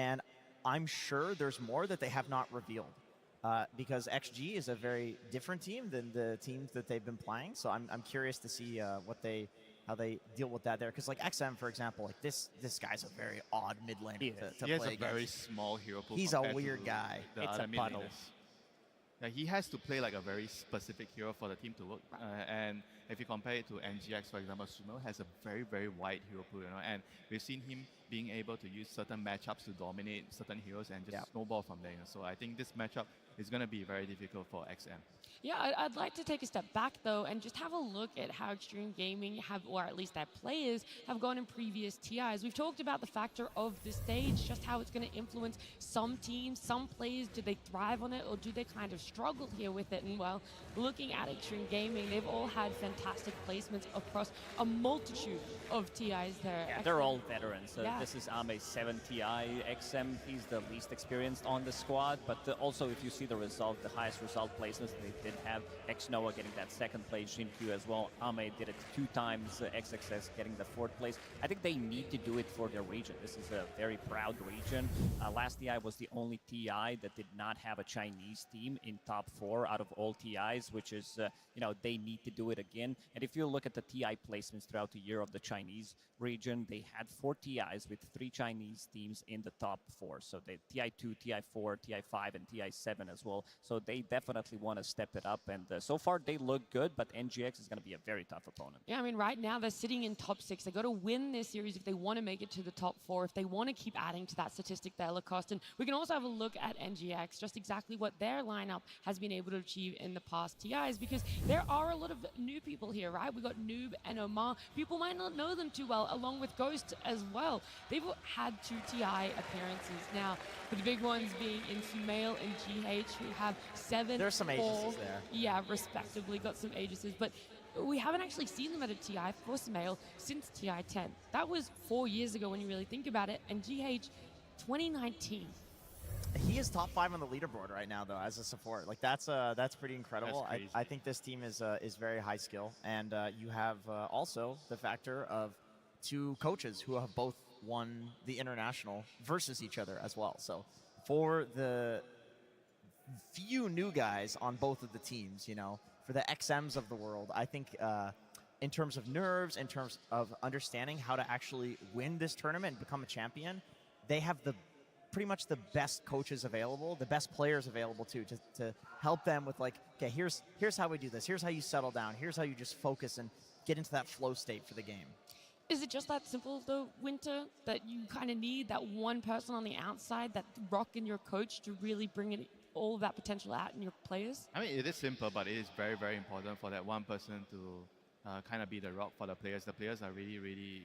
and I'm sure there's more that they have not revealed. Because XG is a very different team than the teams that they've been playing, so I'm curious to see how they deal with that there. Because like XM, for example, like this guy's a very odd mid laner to play He has a against. very small hero pool. He's a weird guy. It's a puddle. Yeah, he has to play like a very specific hero for the team to work. And if you compare it to NGX, for example, Sumo has a very, very wide hero pool, and we've seen him being able to use certain matchups to dominate certain heroes and just snowball from there. So I think this matchup is going to be very difficult for XM. Yeah, I'd like to take a step back, though, and just have a look at how Xtreme Gaming have, or at least their players, have gone in previous TIs. We've talked about the factor of the stage, just how it's going to influence some teams, some players. Do they thrive on it, or do they kind of struggle here with it? And, well, looking at Xtreme Gaming, they've all had fantastic placements across a multitude of TIs there. Yeah, they're all veterans. This is Ame's 7 TI. XM, he's the least experienced on the squad, but also if you see the result, the highest result placements they did have, XNOA getting that second place, Jin-Q as well. Ame did it 2 times, XXS getting the 4th place. I think they need to do it for their region. This is a very proud region. Last TI was the only TI that did not have a Chinese team in top 4 out of all TIs, which is, they need to do it again. And if you look at the TI placements throughout the year of the Chinese region, they had 4 TIs with 3 Chinese teams in the top 4. So they TI2, TI4, TI5, and TI7 as well. So they definitely want to step it up. And so far, they look good, but NGX is going to be a very tough opponent. Yeah, I mean, right now, they're sitting in top 6. They got to win this series if they want to make it to the top 4, if they want to keep adding to that statistic there, Lacoste. And we can also have a look at NGX, just exactly what their lineup has been able to achieve in the past TIs, because there are a lot of new people here, right? We got Noob and Omar. People might not know them too well, along with Ghost as well. They've had 2 TI appearances now, with the big ones being in Sumail and GH, who have 7. There's some Aegises there. Yeah, respectively, got some Aegises, but we haven't actually seen them at a TI for Sumail since TI 10. That was 4 years ago when you really think about it, and GH 2019. He is top 5 on the leaderboard right now, though, as a support. Like that's pretty incredible. I think this team is very high skill, and you have also the factor of 2 coaches who have both won the international versus each other as well. So for the few new guys on both of the teams, for the XMs of the world, I think in terms of nerves, in terms of understanding how to actually win this tournament and become a champion, they have pretty much the best coaches available, the best players available too, to help them with like, okay, here's how we do this, here's how you settle down, here's how you just focus and get into that flow state for the game. Is it just that simple, though, Winter, that you kind of need that one person on the outside, that rock in your coach, to really bring all of that potential out in your players? I mean, it is simple, but it is very, very important for that one person to kind of be the rock for the players. The players are really, really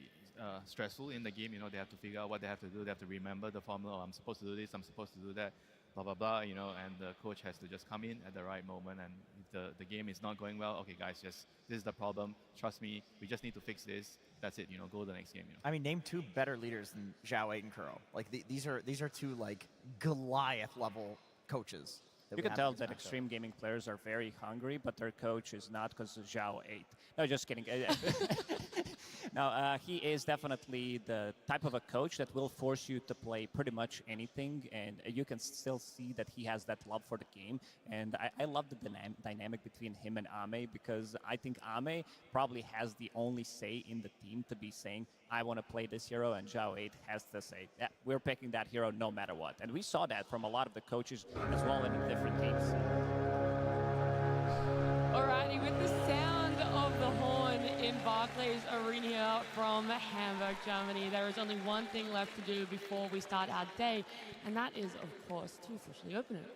stressful in the game. They have to figure out what they have to do. They have to remember the formula. I'm supposed to do this, I'm supposed to do that, blah, blah, blah, and the coach has to just come in at the right moment. And if the game is not going well, okay, guys, this is the problem. Trust me, we just need to fix this. That's it, go to the next game. I mean, name 2 better leaders than Zhao 8 and Kuro. Like, these are 2, like, Goliath-level coaches. You can tell that Xtreme Gaming players are very hungry, but their coach is not, because of Zhao 8. No, just kidding. Now, he is definitely the type of a coach that will force you to play pretty much anything, and you can still see that he has that love for the game. And I love the dynamic between him and Ame, because I think Ame probably has the only say in the team to be saying, I want to play this hero, and Zhao 8 has to say, yeah, we're picking that hero no matter what. And we saw that from a lot of the coaches as well in different teams. Alrighty, with the sound of the horn in Barclays Arena from Hamburg, Germany, there is only one thing left to do before we start our day, and that is, of course, to officially open it.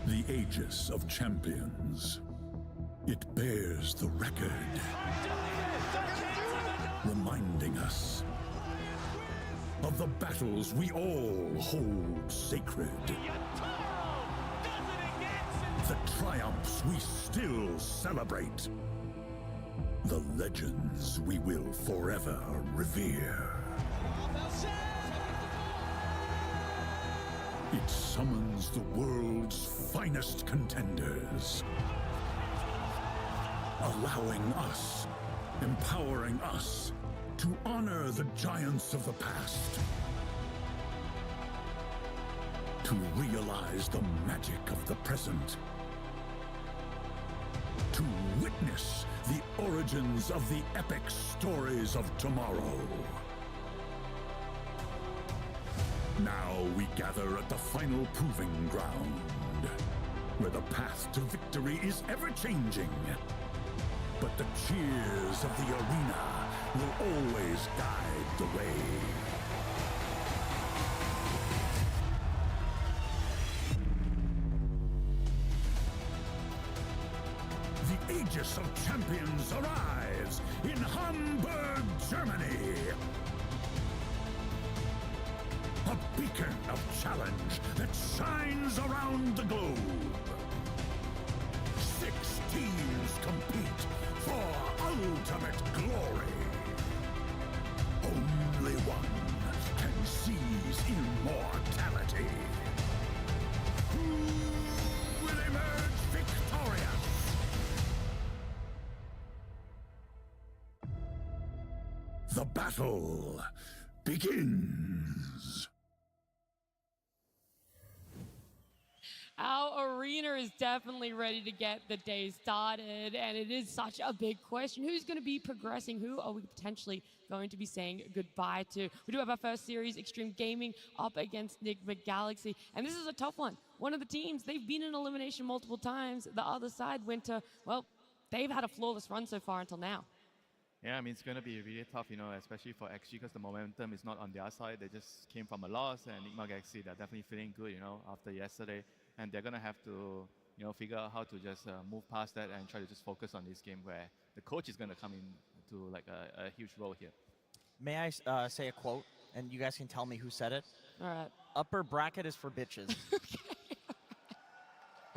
The Aegis of Champions. It bears the record, reminding us of the battles we all hold sacred, the triumphs we still celebrate, the legends we will forever revere. It summons the world's finest contenders, allowing us, empowering us To honor the giants of the past. To realize the magic of the present. To witness the origins of the epic stories of tomorrow. Now we gather at the final proving ground, where the path to victory is ever-changing. But the cheers of the arena will always guide the way. The Aegis of Champions arrives in Hamburg, Germany. A beacon of challenge that shines around the globe. 6 teams compete for ultimate glory. Only one can seize immortality. Who will emerge victorious? The battle begins. Our arena is definitely ready to get the day started, and it is such a big question. Who's going to be progressing? Who are we potentially going to be saying goodbye to? We do have our first series, Xtreme Gaming, up against Nigma Galaxy, and this is a tough one. One of the teams, they've been in elimination multiple times. The other side, Winter, well, they've had a flawless run so far until now. Yeah, I mean, it's going to be really tough, you know, especially for XG, because the momentum is not on their side. They just came from a loss, and Nigma Galaxy, they're definitely feeling good, you know, after yesterday. And they're going to have to, you know, figure out how to just move past that and try to just focus on this game, where the coach is going to come into like a huge role here. May I say a quote, and you guys can tell me who said it? All right. Upper bracket is for bitches.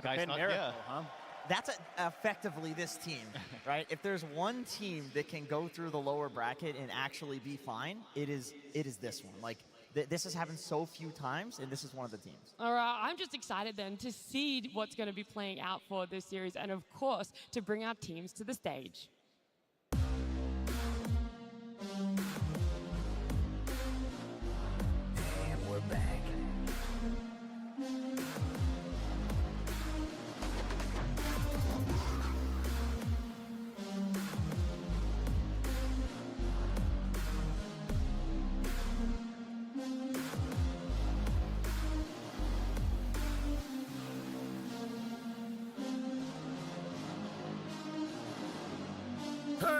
Guys, not here. Huh? That's effectively this team, right? If there's one team that can go through the lower bracket and actually be fine, it is this one. Like, this has happened so few times, and this is one of the teams. All right, I'm just excited then to see what's going to be playing out for this series, and of course, to bring our teams to the stage. And we're back.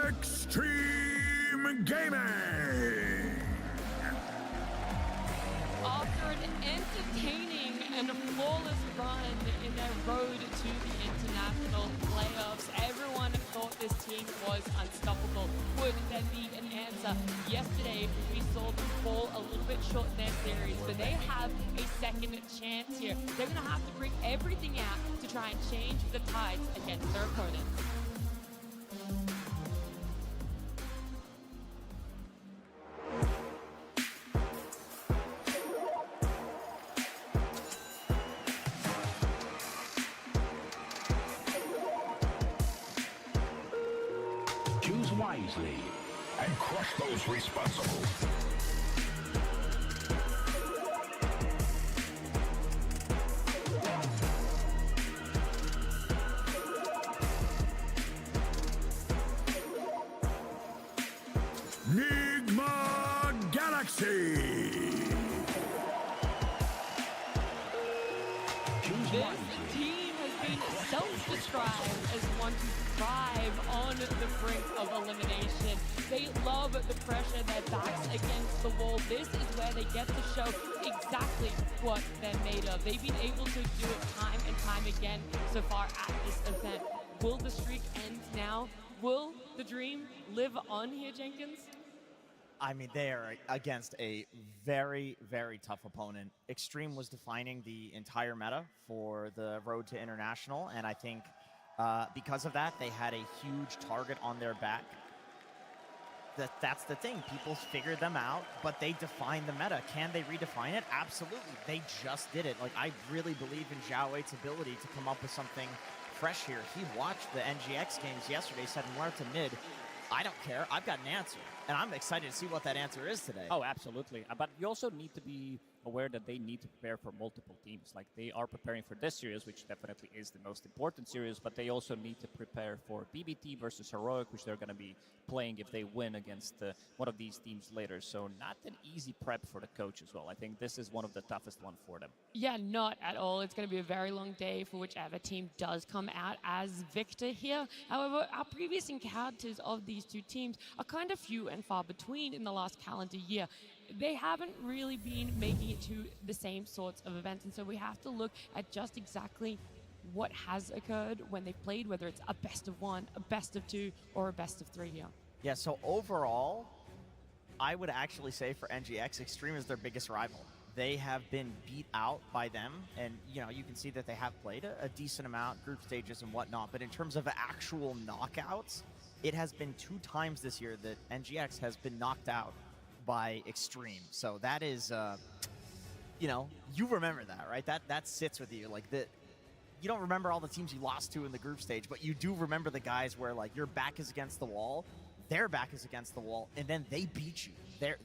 Xtreme Gaming! After an entertaining and flawless run in their road to the international playoffs, everyone thought this team was unstoppable. Would there be an answer? Yesterday, we saw them fall a little bit short in their series, but they have a second chance here. They're going to have to bring everything out to try and change the tides against their opponents. Choose wisely and crush those responsible. Nigma Galaxy! This team has been self-described as one to thrive on the brink of elimination. They love the pressure, their backs against the wall. This is where they get to show exactly what they're made of. They've been able to do it time and time again so far at this event. Will the streak end now? Will the dream live on here, Jenkins? I mean, they are against a very, very tough opponent. Xtreme was defining the entire meta for the road to international, and I think because of that, they had a huge target on their back. That's the thing. People figured them out, but they defined the meta. Can they redefine it? Absolutely. They just did it. Like, I really believe in Zhao Weight's ability to come up with something fresh here. He watched the NGX games yesterday, said, "Where to mid? I don't care. I've got an answer." And I'm excited to see what that answer is today. Oh, absolutely. But you also need to be aware that they need to prepare for multiple teams. Like, they are preparing for this series, which definitely is the most important series, but they also need to prepare for BBT versus Heroic, which they're going to be playing if they win against one of these teams later. So not an easy prep for the coach as well. I think this is one of the toughest one for them. Yeah, not at all. It's going to be a very long day for whichever team does come out as victor here. However, our previous encounters of these two teams are kind of few and far between in the last calendar year. They haven't really been making it to the same sorts of events, and so we have to look at just exactly what has occurred when they've played, whether it's a best of one, a best of two, or a best of three here. Yeah, so overall, I would actually say for NGX, Xtreme is their biggest rival. They have been beat out by them, and you know, you can see that they have played a decent amount, group stages and whatnot, but in terms of actual knockouts, it has been 2 times this year that NGX has been knocked out by Xtreme. So that is, you know, you remember that, right? That sits with you. Like, you don't remember all the teams you lost to in the group stage, but you do remember the guys where, like, your back is against the wall, their back is against the wall, and then they beat you.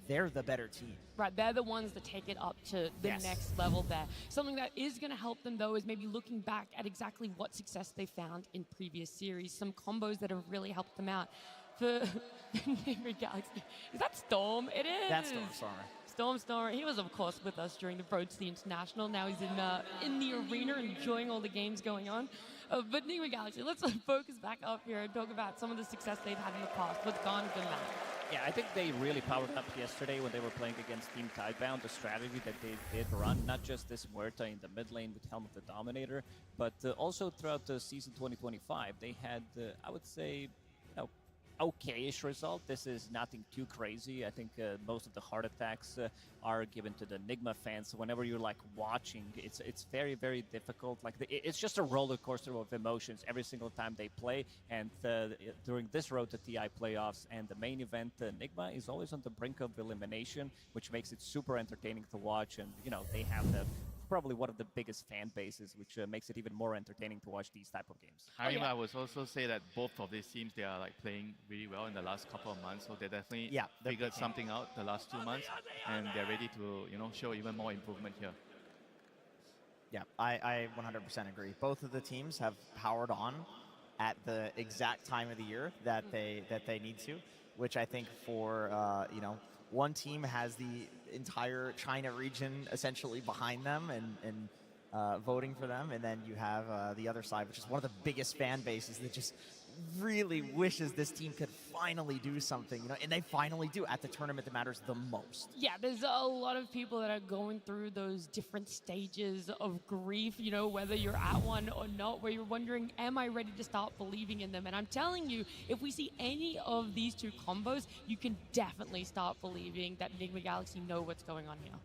They're the better team. Right, they're the ones that take it up to the next level there. Something that is going to help them, though, is maybe looking back at exactly what success they found in previous series, some combos that have really helped them out. For Nigma Galaxy. Is that Storm? It is. That's Storm. He was, of course, with us during the Road to the International. Now he's in the arena enjoying all the games going on. But Nigma Galaxy, let's focus back up here and talk about some of the success they've had in the past. What's gone good now? Yeah, I think they really powered up yesterday when they were playing against Team Tidebound, the strategy that they did run, not just this Muerta in the mid lane with Helm of the Dominator, but also throughout the season 2025, they had, I would say, okay-ish result. This is nothing too crazy. I think most of the heart attacks are given to the Nigma fans. So whenever you're like watching, it's very, very difficult. Like it's just a roller coaster of emotions every single time they play. And during this road to TI playoffs and the main event, Nigma is always on the brink of elimination, which makes it super entertaining to watch. And you know, they have probably one of the biggest fan bases, which makes it even more entertaining to watch these type of games. I would also say that both of these teams, they are like playing really well in the last couple of months, so they definitely figured something out the last 2 months, and they're ready to, you know, show even more improvement here. Yeah, I 100% agree. Both of the teams have powered on at the exact time of the year that they need to, which I think for you know, one team has the entire China region essentially behind them and voting for them, and then you have the other side, which is one of the biggest fan bases that just really wishes this team could finally do something, you know, and they finally do at the tournament that matters the most. Yeah, there's a lot of people that are going through those different stages of grief, you know, whether you're at one or not, where you're wondering, am I ready to start believing in them? And I'm telling you, if we see any of these two combos, you can definitely start believing that Nigma Galaxy know what's going on here.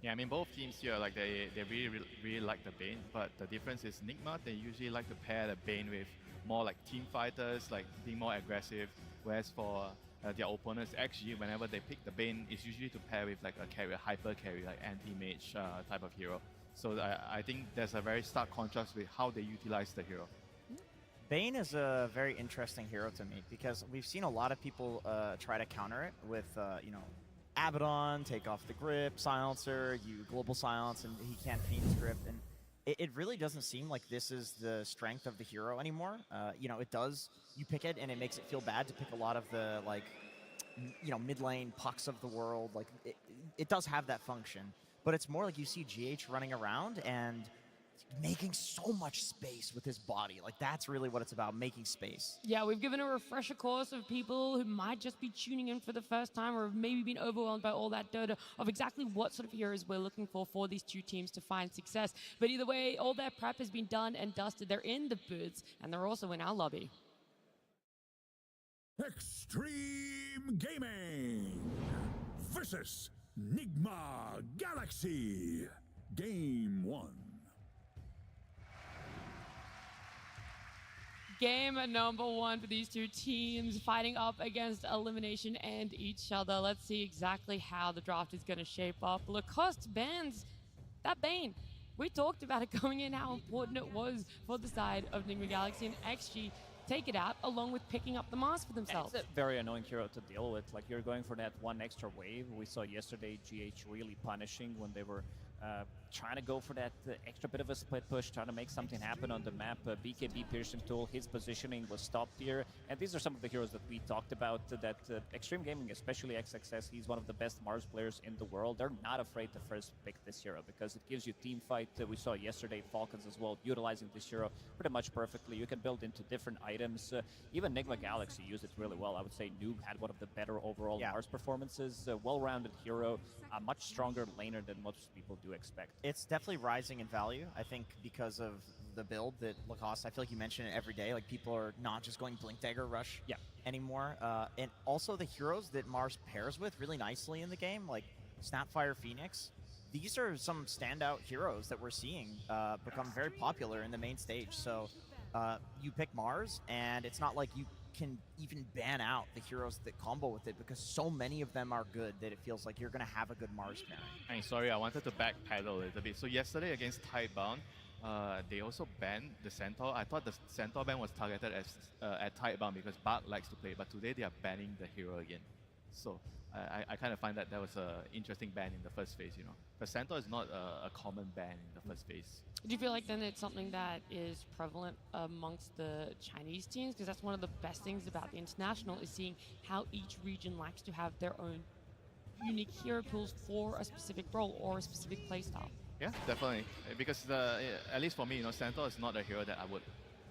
Yeah, I mean, both teams here, like they really like the Bane, but the difference is Nigma, they usually like to pair the Bane with more like team fighters, like being more aggressive, whereas for their opponents, XG, whenever they pick the Bane, it's usually to pair with like a carrier, hyper carry, like anti-mage type of hero. So I think there's a very stark contrast with how they utilize the hero. Bane is a very interesting hero to me because we've seen a lot of people try to counter it with, you know, Abaddon, take off the grip, silencer, you global silence, and he can't Phoenix grip. And it really doesn't seem like this is the strength of the hero anymore. You know, it does, you pick it and it makes it feel bad to pick a lot of the, like, you know, mid lane pucks of the world. Like, it does have that function, but it's more like you see GH running around and making so much space with his body. Like, that's really what it's about, making space. Yeah, we've given a refresher course of people who might just be tuning in for the first time or have maybe been overwhelmed by all that data of exactly what sort of heroes we're looking for these two teams to find success. But either way, all their prep has been done and dusted. They're in the booths, and they're also in our lobby. Xtreme Gaming versus Nigma Galaxy. Game 1. Game number 1 for these two teams fighting up against elimination and each other. Let's see exactly how the draft is going to shape up. Lacoste bans that Bane. We talked about it going in, how important it was for the side of Nigma Galaxy, and XG take it out, along with picking up the Mars for themselves. It's a very annoying hero to deal with. Like, you're going for that one extra wave. We saw yesterday GH really punishing when they were trying to go for that extra bit of a split push, trying to make something happen on the map. BKB piercing tool, his positioning was stopped here. And these are some of the heroes that we talked about, that Xtreme Gaming, especially XXS, he's one of the best Mars players in the world. They're not afraid to first pick this hero because it gives you team fight. We saw yesterday Falcons as well utilizing this hero pretty much perfectly. You can build into different items. Even Nigma Galaxy used it really well. I would say Noob had one of the better overall Mars performances. Well-rounded hero, a much stronger laner than most people do expect. It's definitely rising in value, I think, because of the build that Lacoste, I feel like you mention it every day, like people are not just going Blink Dagger Rush anymore. And also the heroes that Mars pairs with really nicely in the game, like Snapfire Phoenix. These are some standout heroes that we're seeing become very popular in the main stage. So you pick Mars, and it's not like you can even ban out the heroes that combo with it because so many of them are good that it feels like you're going to have a good Mars pairing. And sorry, I wanted to backpedal a little bit. So yesterday against Tidebound, they also banned the Centaur. I thought the Centaur ban was targeted as at Tidebound because Bart likes to play, but today they are banning the hero again. So I kind of find that was an interesting ban in the first phase, you know. The Centaur is not a common ban in the first phase. Do you feel like then it's something that is prevalent amongst the Chinese teams? Because that's one of the best things about the International is seeing how each region likes to have their own unique hero pools for a specific role or a specific playstyle. Yeah, definitely. Because at least for me, you know, Centaur is not a hero that I would,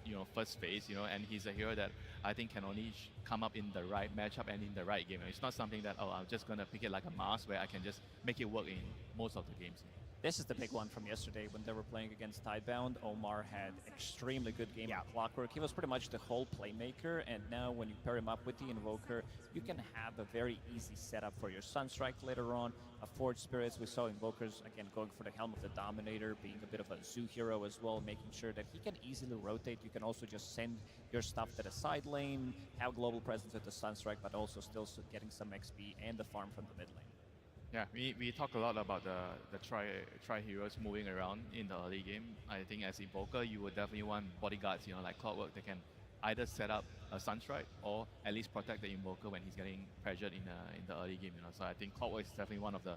you know, first phase, you know, and he's a hero that I think can only come up in the right matchup and in the right game. It's not something that, oh, I'm just going to pick it like a Mars where I can just make it work in most of the games. This is the big one from yesterday when they were playing against Tidebound. Omar had extremely good game of Clockwork. He was pretty much the whole playmaker, and now when you pair him up with the Invoker, you can have a very easy setup for your Sunstrike later on. A Forge Spirits, we saw Invokers, again, going for the Helm of the Dominator, being a bit of a zoo hero as well, making sure that he can easily rotate. You can also just send your stuff to the side lane, have global presence with the Sunstrike, but also still getting some XP and the farm from the mid lane. Yeah, we talk a lot about the tri heroes moving around in the early game. I think as Invoker, you would definitely want bodyguards, you know, like Clockwork, that can either set up a Sunstrike or at least protect the Invoker when he's getting pressured in the early game, you know. So I think Clockwork is definitely one of the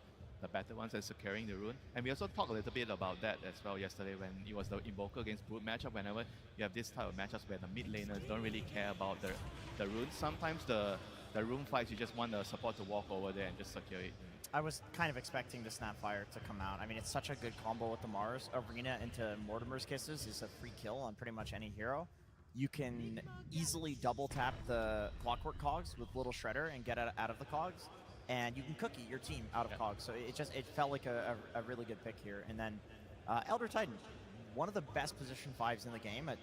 better ones at securing the rune. And we also talked a little bit about that as well yesterday when it was the Invoker against Brute matchup. Whenever you have this type of matchups where the mid laners don't really care about the rune, sometimes the rune fights, you just want the support to walk over there and just secure it. I was kind of expecting the Snapfire to come out. I mean, it's such a good combo with the Mars. Arena into Mortimer's Kisses is a free kill on pretty much any hero. You can easily double tap the Clockwork cogs with Little Shredder and get out of the cogs. And you can cookie your team out of cogs. So it felt like a really good pick here. And then Elder Titan, one of the best position 5s in the game at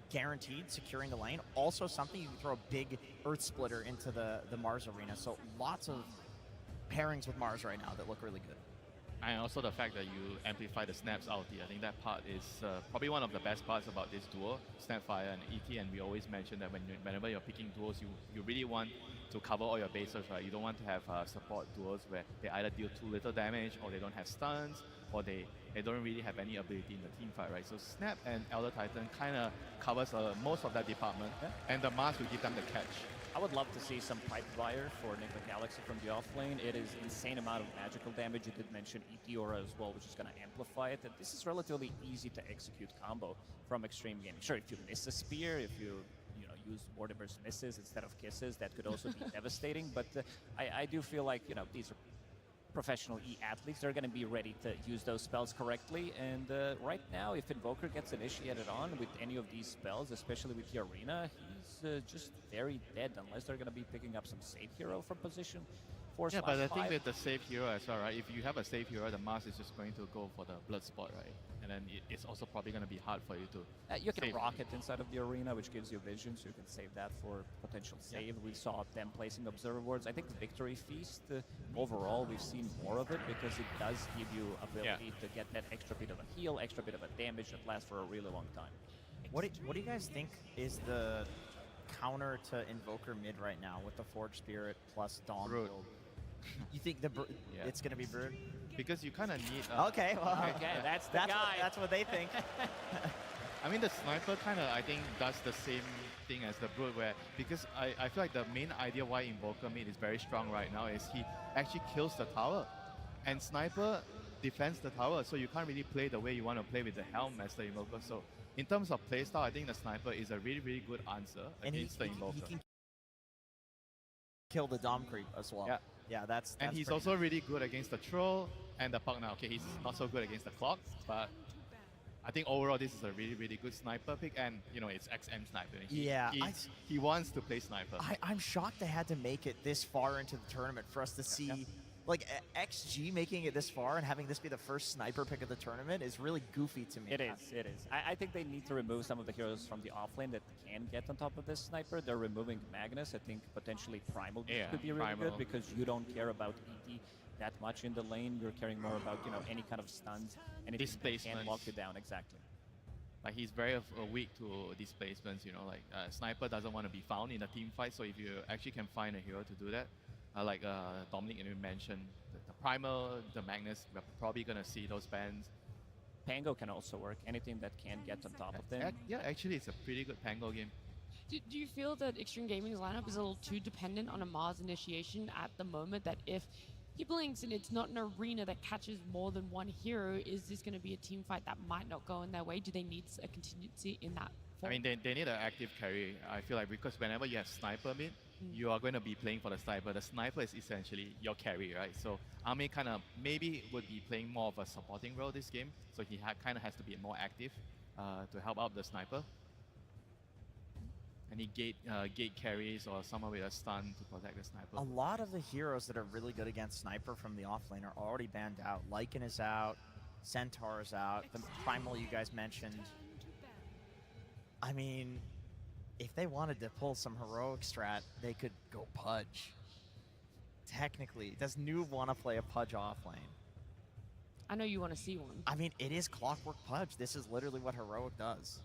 guaranteed securing the lane. Also something you can throw a big Earth Splitter into the Mars arena. So lots of pairings with Mars right now that look really good. And also the fact that you amplify the Snaps ulti. I think that part is probably one of the best parts about this duo, Snapfire and ET. And we always mention that whenever you're picking duos, you really want to cover all your bases, right? You don't want to have support duos where they either deal too little damage, or they don't have stuns, or they don't really have any ability in the team fight, right? So Snap and Elder Titan kind of covers most of that department, and the Mars will give them the catch. I would love to see some Pipe Wire for Nigma Galaxy from the offlane. It is insane amount of magical damage. You did mention Eteora as well, which is going to amplify it. And this is relatively easy to execute combo from Xtreme Gaming. Sure, if you miss a spear, if you use Mortimer's misses instead of kisses, that could also be devastating. But I do feel like, you know, these are professional E-athletes. They're going to be ready to use those spells correctly. And right now, if Invoker gets initiated on with any of these spells, especially with the arena, he's just very dead unless they're going to be picking up some safe hero from position 4/5. Yeah, but I think with the safe hero as well, right? If you have a safe hero, the Mars is just going to go for the blood spot, right? And then it's also probably going to be hard for you to you can rocket inside of the arena, which gives you vision, so you can save that for potential save. We saw them placing observer wards. I think the Victory Feast, overall, we've seen more of it because it does give you ability to get that extra bit of a heal, extra bit of a damage that lasts for a really long time. What do you guys think is the counter to Invoker mid right now with the Forge Spirit plus Dawn Brood. build? You think it's going to be Brood? Because you kind of need... okay, well, okay, that's the guy. That's what they think. I mean, the Sniper kind of, I think, does the same thing as the Brood, where because I feel like the main idea why Invoker mid is very strong right now is he actually kills the tower, and Sniper defends the tower, so you can't really play the way you want to play with the Helm as the Invoker. So in terms of playstyle, I think the Sniper is a really, really good answer against the Invoker. He can kill the Dom creep as well. Yeah. Yeah, that's and he's also really good against the Troll and the Pug now. Okay, he's not so good against the Clock, but I think overall this is a really, really good Sniper pick, and you know, it's XM Sniper. He wants to play Sniper. I'm shocked they had to make it this far into the tournament for us to see like XG making it this far and having this be the first Sniper pick of the tournament is really goofy to me. It is. I think they need to remove some of the heroes from the offlane that can get on top of this Sniper. They're removing Magnus. I think potentially Primal could be really good because you don't care about ET that much in the lane. You're caring more about, you know, any kind of stuns, anything that can lock you down. Exactly. Like he's very weak to displacements, you know, like Sniper doesn't want to be found in a team fight, so if you actually can find a hero to do that, like Dominic you mentioned, the Primal, the Magnus, we're probably going to see those bans. Pango can also work, anything that can get on top of them. Yeah, actually it's a pretty good Pango game. Do you feel that Xtreme Gaming's lineup is a little too dependent on a Mars initiation at the moment, that if he blinks and it's not an arena that catches more than one hero, is this going to be a team fight that might not go in their way? Do they need a contingency in that form? I mean, they need an active carry, I feel like, because whenever you have Sniper mid, you are going to be playing for the Sniper. The Sniper is essentially your carry, right? So Ame kind of maybe would be playing more of a supporting role this game, so he kind of has to be more active to help out the Sniper. Any gate carries or someone with a stun to protect the Sniper. A lot of the heroes that are really good against Sniper from the offlane are already banned out. Lycan is out, Centaur is out, the Primal you guys mentioned. I mean, if they wanted to pull some heroic strat, they could go Pudge. Technically, does Noob want to play a Pudge offlane? I know you want to see one. I mean, it is Clockwork Pudge. This is literally what heroic does.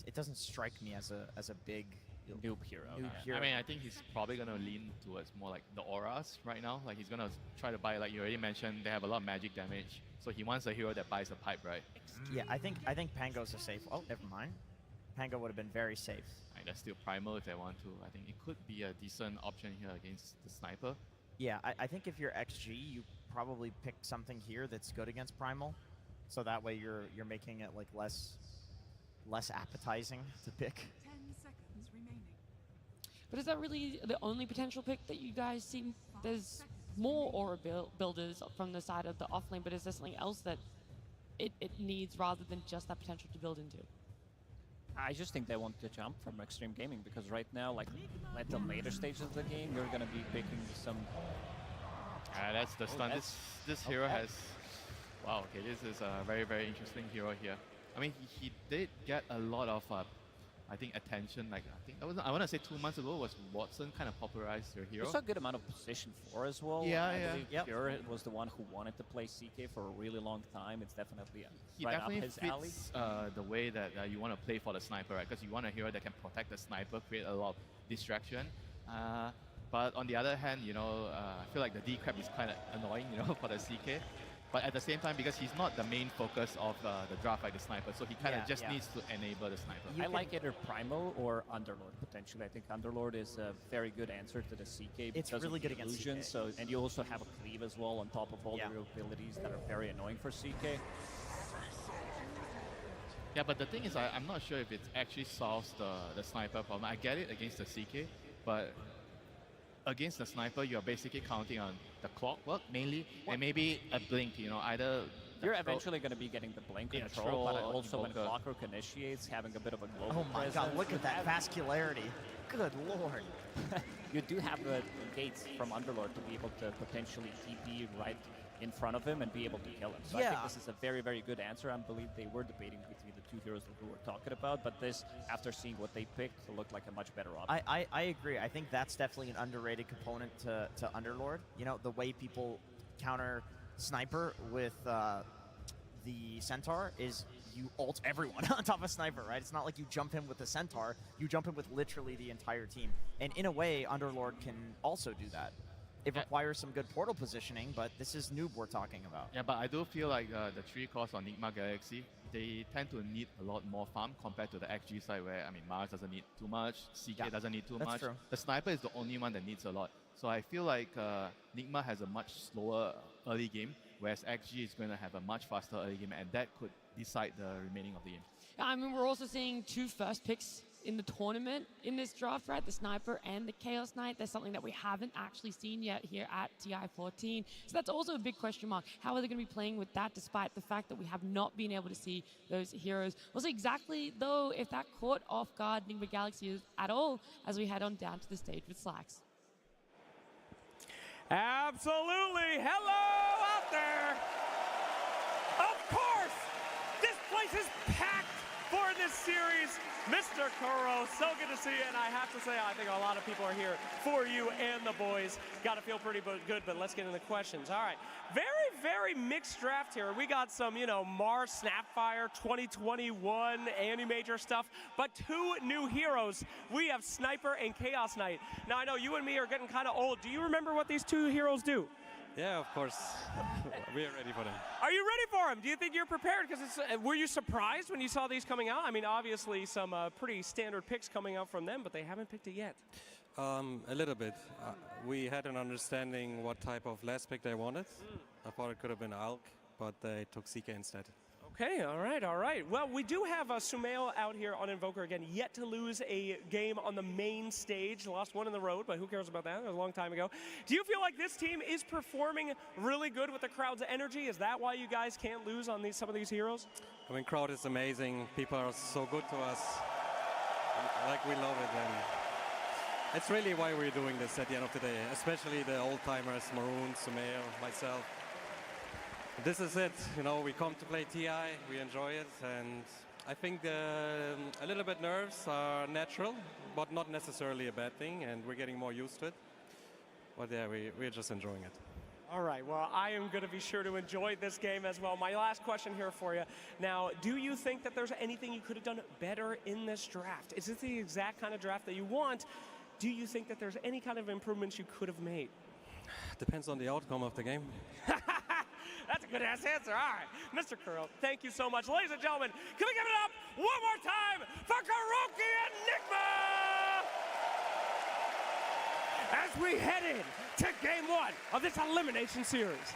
It doesn't strike me as a big noob hero. I mean, I think he's probably gonna lean towards more like the auras right now. Like he's gonna try to buy, like you already mentioned, they have a lot of magic damage. So he wants a hero that buys the pipe, right? Yeah, I think Pango's a safe. Oh, never mind. Pango would have been very safe. Right, that's still Primal if they want to. I think it could be a decent option here against the Sniper. Yeah, I think if you're XG, you probably pick something here that's good against Primal, so that way you're making it like less appetizing to pick. 10 seconds remaining. But is that really the only potential pick that you guys see? There's more aura builders from the side of the offlane, but is there something else that it needs rather than just that potential to build into? I just think they want to jump from Xtreme Gaming, because right now, like at the later stages of the game, you're going to be picking some... That's the stun. This hero has... Wow, okay, this is a very, very interesting hero here. I mean, he did get a lot of, I think, attention. Like, I want to say 2 months ago was Watson kind of popularized your hero. There's a good amount of position 4 as well. Yeah, I believe Pure was the one who wanted to play CK for a really long time. It's definitely right up his alley. The way that you want to play for the Sniper, right? Because you want a hero that can protect the Sniper, create a lot of distraction. But on the other hand, you know, I feel like the D-Crab is kind of annoying, you know, for the CK. But at the same time, because he's not the main focus of the draft like the Sniper, so he kind of just needs to enable the Sniper. I like either Primal or Underlord, potentially. I think Underlord is a very good answer to the CK. It's really good against CK. So, and you also have a Cleave as well on top of all the abilities that are very annoying for CK. Yeah, but the thing is, I'm not sure if it actually solves the Sniper problem. I get it against the CK, but against the Sniper, you're basically counting on the Clockwork mainly, and maybe a Blink, you know, either... You're eventually going to be getting the Blink control, but also when Clockwork initiates, having a bit of a global Oh my god, look at that vascularity. Good lord. You do have the gates from Underlord to be able to potentially TP right in front of him and be able to kill him. So I think this is a very, very good answer. I believe they were debating between the two heroes that we were talking about, but this, after seeing what they picked, looked like a much better option. I agree. I think that's definitely an underrated component to Underlord. You know, the way people counter Sniper with the Centaur is you ult everyone on top of Sniper, right? It's not like you jump him with the Centaur. You jump him with literally the entire team. And in a way, Underlord can also do that. It requires some good portal positioning, but this is noob we're talking about. Yeah, but I do feel like the 3 cores on Nigma Galaxy, they tend to need a lot more farm compared to the XG side where, I mean, Mars doesn't need too much, CK doesn't need too much. True. The Sniper is the only one that needs a lot. So I feel like Nigma has a much slower early game, whereas XG is going to have a much faster early game, and that could decide the remaining of the game. I mean, we're also seeing 2 first picks in the tournament in this draft, right? The Sniper and the Chaos Knight. That's something that we haven't actually seen yet here at TI14. So that's also a big question mark. How are they going to be playing with that despite the fact that we have not been able to see those heroes? We'll see exactly, though, if that caught off guard Nigma Galaxy is at all as we head on down to the stage with Slacks. Absolutely. Hello out there. Of course, this place is packed for this series. Mr. Kuro, so good to see you, and I have to say, I think a lot of people are here for you and the boys. Got to feel pretty good, but let's get into questions. All right, very mixed draft here. We got some, you know, Mars Snapfire 2021 anti-major stuff, but 2 new heroes. We have Sniper and Chaos Knight. Now, I know you and me are getting kind of old. Do you remember what these 2 heroes do? Yeah, of course. We are ready for them. Are you ready for them? Do you think you're prepared? Because were you surprised when you saw these coming out? I mean, obviously some pretty standard picks coming out from them, but they haven't picked it yet. A little bit. We had an understanding what type of last pick they wanted. I thought it could have been Alk, but they took CK instead. Okay, all right. Well, we do have Sumail out here on Invoker again, yet to lose a game on the main stage. Lost 1 in the road, but who cares about that? It was a long time ago. Do you feel like this team is performing really good with the crowd's energy? Is that why you guys can't lose on some of these heroes? I mean, crowd is amazing. People are so good to us. Like, we love it. And it's really why we're doing this at the end of the day, especially the old-timers, Maroon, Sumail, myself. This is it, you know, we come to play TI, we enjoy it, and I think a little bit nerves are natural, but not necessarily a bad thing, and we're getting more used to it. But yeah, we're just enjoying it. All right, well, I am going to be sure to enjoy this game as well. My last question here for you. Now, do you think that there's anything you could have done better in this draft? Is this the exact kind of draft that you want? Do you think that there's any kind of improvements you could have made? Depends on the outcome of the game. That's a good-ass answer. All right, Mr. Kuro, thank you so much. Ladies and gentlemen, can we give it up one more time for Kuroki and Nigma as we head in to Game 1 of this elimination series.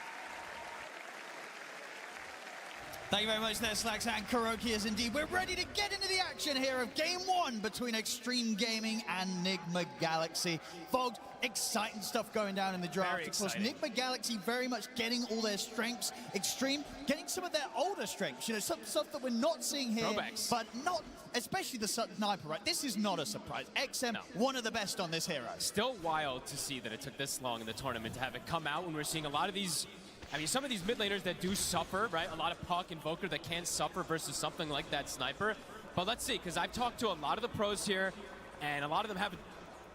Thank you very much there, Slacks and Kuroki, as indeed we're ready to get into the action here of Game 1 between Xtreme Gaming and Nigma Galaxy. Folks, exciting stuff going down in the draft. Of course, Nigma Galaxy very much getting all their strengths. Xtreme getting some of their older strengths, you know, some stuff that we're not seeing here, but not, especially the Sniper, right? This is not a surprise. XM, one of the best on this hero. Still wild to see that it took this long in the tournament to have it come out when we're seeing a lot of these. I mean, some of these mid laners that do suffer, right? A lot of Puck, Invoker that can suffer versus something like that Sniper. But let's see, because I've talked to a lot of the pros here, and a lot of them have,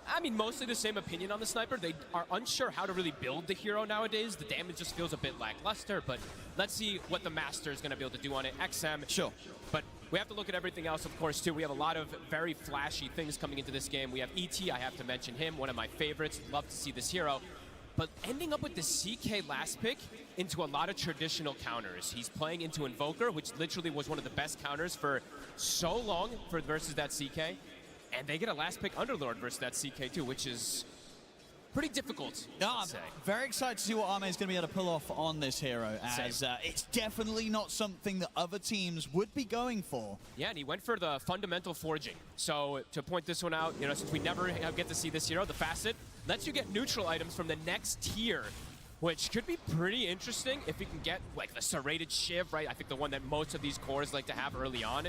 I mean, mostly the same opinion on the Sniper. They are unsure how to really build the hero nowadays. The damage just feels a bit lackluster, but let's see what the Master is going to be able to do on it. XM, sure. But we have to look at everything else, of course, too. We have a lot of very flashy things coming into this game. We have ET, I have to mention him, one of my favorites. Love to see this hero. But ending up with the CK last pick into a lot of traditional counters. He's playing into Invoker, which literally was one of the best counters for so long versus that CK. And they get a last pick Underlord versus that CK too, which is pretty difficult, I'm very excited to see what Ame is going to be able to pull off on this hero, as it's definitely not something that other teams would be going for. Yeah, and he went for the fundamental forging. So to point this one out, you know, since we never get to see this hero, the Facet lets you get neutral items from the next tier, which could be pretty interesting if you can get like the serrated Shiv, right? I think the one that most of these cores like to have early on.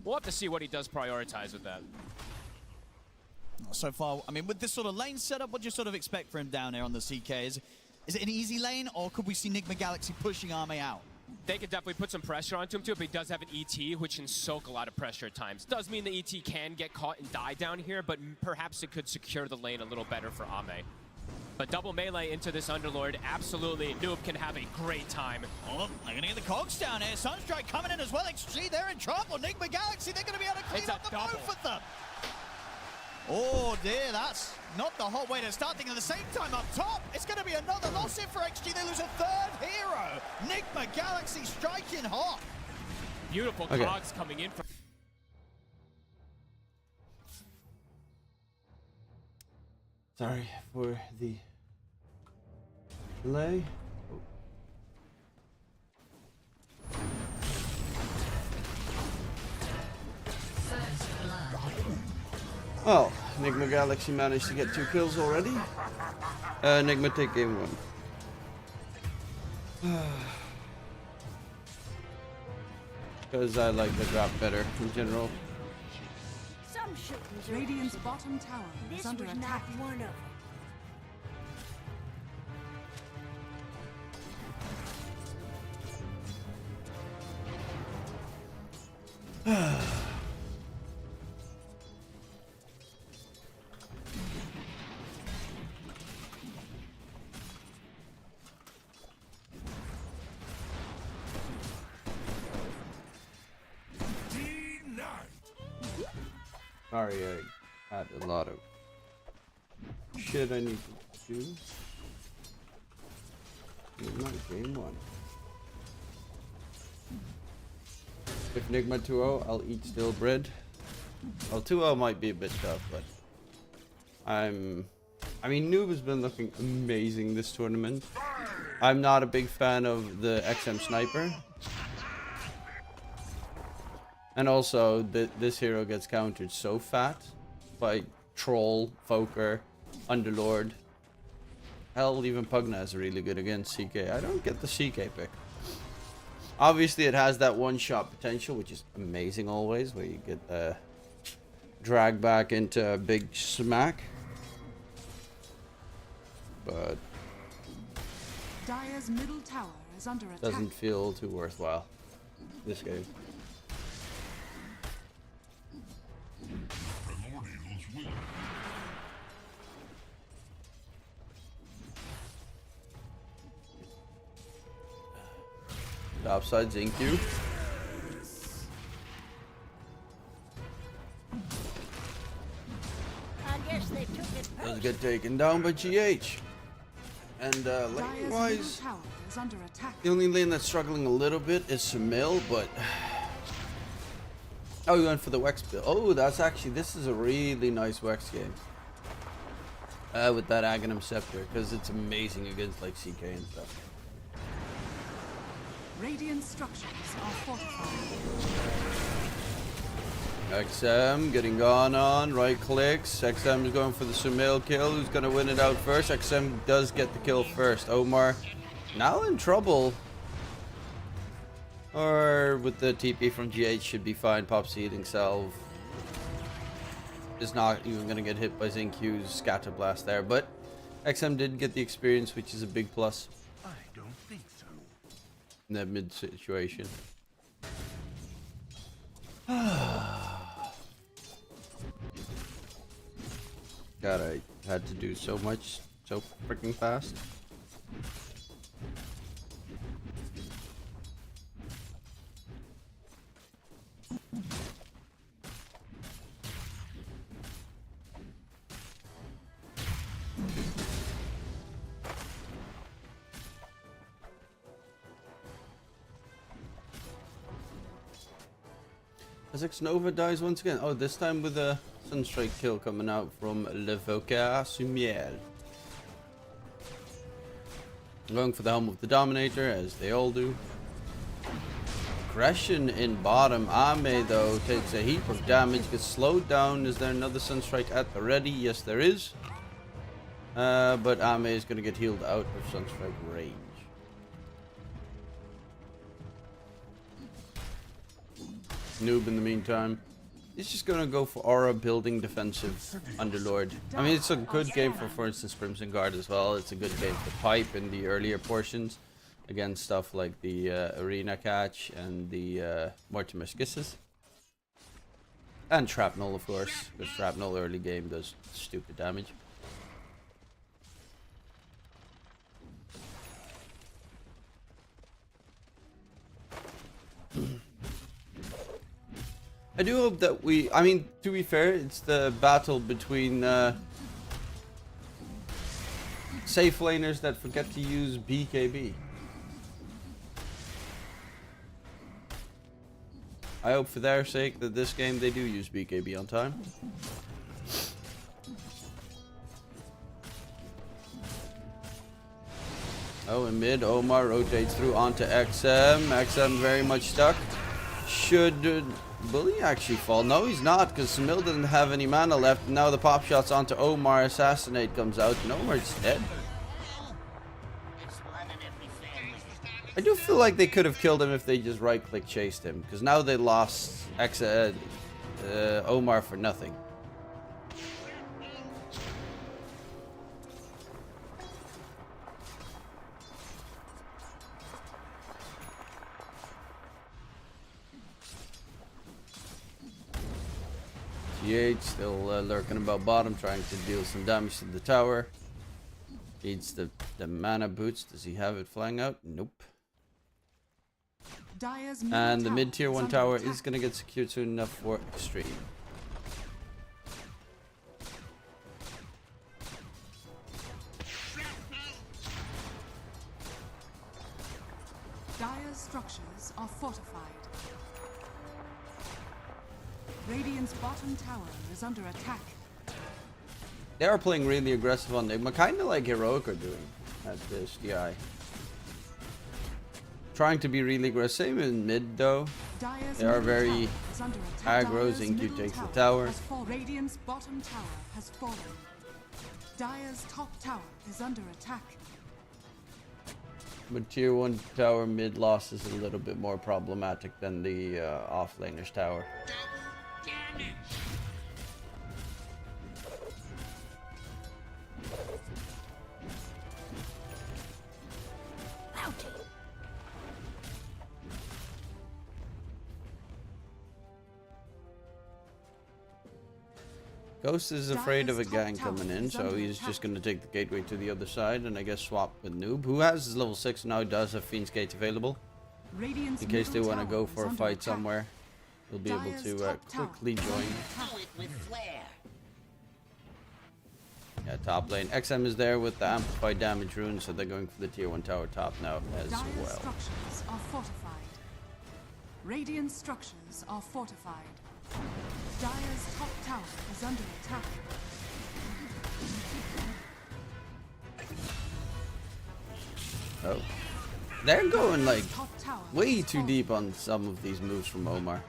We'll have to see what he does prioritize with that. So far, I mean, with this sort of lane setup, what do you sort of expect for him down there on the CK? Is it an easy lane, or could we see Nigma Galaxy pushing Ame out? They could definitely put some pressure onto him too, but he does have an ET, which can soak a lot of pressure at times. Does mean the ET can get caught and die down here, but perhaps it could secure the lane a little better for Ame. But double melee into this Underlord, absolutely, Noob can have a great time. Oh, they're gonna get the cogs down here. Sunstrike coming in as well. XG, they're in trouble. Nigma Galaxy, they're gonna be able to clean up the both of them. Oh dear, that's not the hot way to start things. At the same time, up top, it's going to be another loss here for XG. They lose a third hero. Nigma Galaxy striking hot. Beautiful cogs coming in from. Sorry for the delay. Well, Nigma Galaxy managed to get 2 kills already. Nigma take game 1. Because I like the drop better in general. Some shootings are Radiant's bottom tower is under was attack. not one of them. Sorry, I had a lot of shit I need to do. Nigma game 1. If Nigma 2-0, I'll eat still bread. Well, 2-0 might be a bit tough, but I mean, Noob has been looking amazing this tournament. I'm not a big fan of the XM sniper. And also, this hero gets countered so fat by Troll, Foker, Underlord. Hell, even Pugna is really good against CK. I don't get the CK pick. Obviously, it has that one-shot potential, which is amazing always, where you get dragged back into a big smack. But Dire's middle tower is under attack. doesn't feel too worthwhile this game. Topside Zinq. I guess they took it Does get taken down by GH. And lane Dire's wise, middle tower is under attack. the only lane that's struggling a little bit is Sumail, but oh, you went for the Wex build. Oh, that's actually, this is a really nice Wex game. With that Aghanim Scepter, because it's amazing against like CK and stuff. Radiant structures are fortified. XM getting gone on, right clicks. XM is going for the Sumail kill. Who's going to win it out first? XM does get the kill first. Omar now in trouble. Or with the TP from GH should be fine. Pop's healing salve. Is not even going to get hit by Zinq's scatter blast there. But XM did get the experience, which is a big plus. I don't think so. In that mid situation. God, I had to do so much so freaking fast. As Nova dies once again. Oh, this time with a Sunstrike kill coming out from Levoka Sumiel. Going for the helm of the Dominator, as they all do. Aggression in bottom. Ame, though, takes a heap of damage, gets slowed down. Is there another Sunstrike at the ready? Yes, there is. But Ame is going to get healed out of Sunstrike range. Noob in the meantime. He's just gonna go for aura building defensive Underlord. I mean, it's a good game for instance, Crimson Guard as well. It's a good game for Pipe in the earlier portions against stuff like the Arena Catch and the Mortimer Skisses. And Shrapnel, of course, because Shrapnel early game does stupid damage. I do hope that we... I mean, to be fair, it's the battle between safe laners that forget to use BKB. I hope for their sake that this game they do use BKB on time. Oh, in mid, Omar rotates through onto XM. XM very much stuck. Should Bully actually fall? No, he's not, because Samil doesn't have any mana left. Now the pop shots onto Omar. Assassinate comes out, and Omar's dead. I do feel like they could have killed him if they just right-click chased him, because now they lost Omar for nothing. GH still lurking about bottom, trying to deal some damage to the tower. Needs the mana boots. Does he have it flying out? Nope. And the mid tier 1 tower is going to get secured soon enough for Xtreme. Dire's structures are fortified. Radiant's bottom tower is under attack. They are playing really aggressive on Nigma, kind of like Heroic are doing at this DI. Trying to be really aggressive. Same in mid though. They are very aggro. Xingqiu takes the tower. Radiant's bottom tower has fallen. Dire's top tower is under attack. But tier 1 tower mid loss is a little bit more problematic than the offlaner's tower. Ghost is afraid of a gang coming in, so he's just going to take the gateway to the other side and I guess swap with Noob, who has his level 6 now, does have Fiend's Gate available. In case they want to go for a fight somewhere, he'll be able to quickly join. Yeah, top lane. XM is there with the amplified damage rune, so they're going for the tier 1 tower top now as well. Structures are fortified. Radiant structures are fortified. Dire's top tower is under attack. Oh. They're going like way too deep on some of these moves from Omar.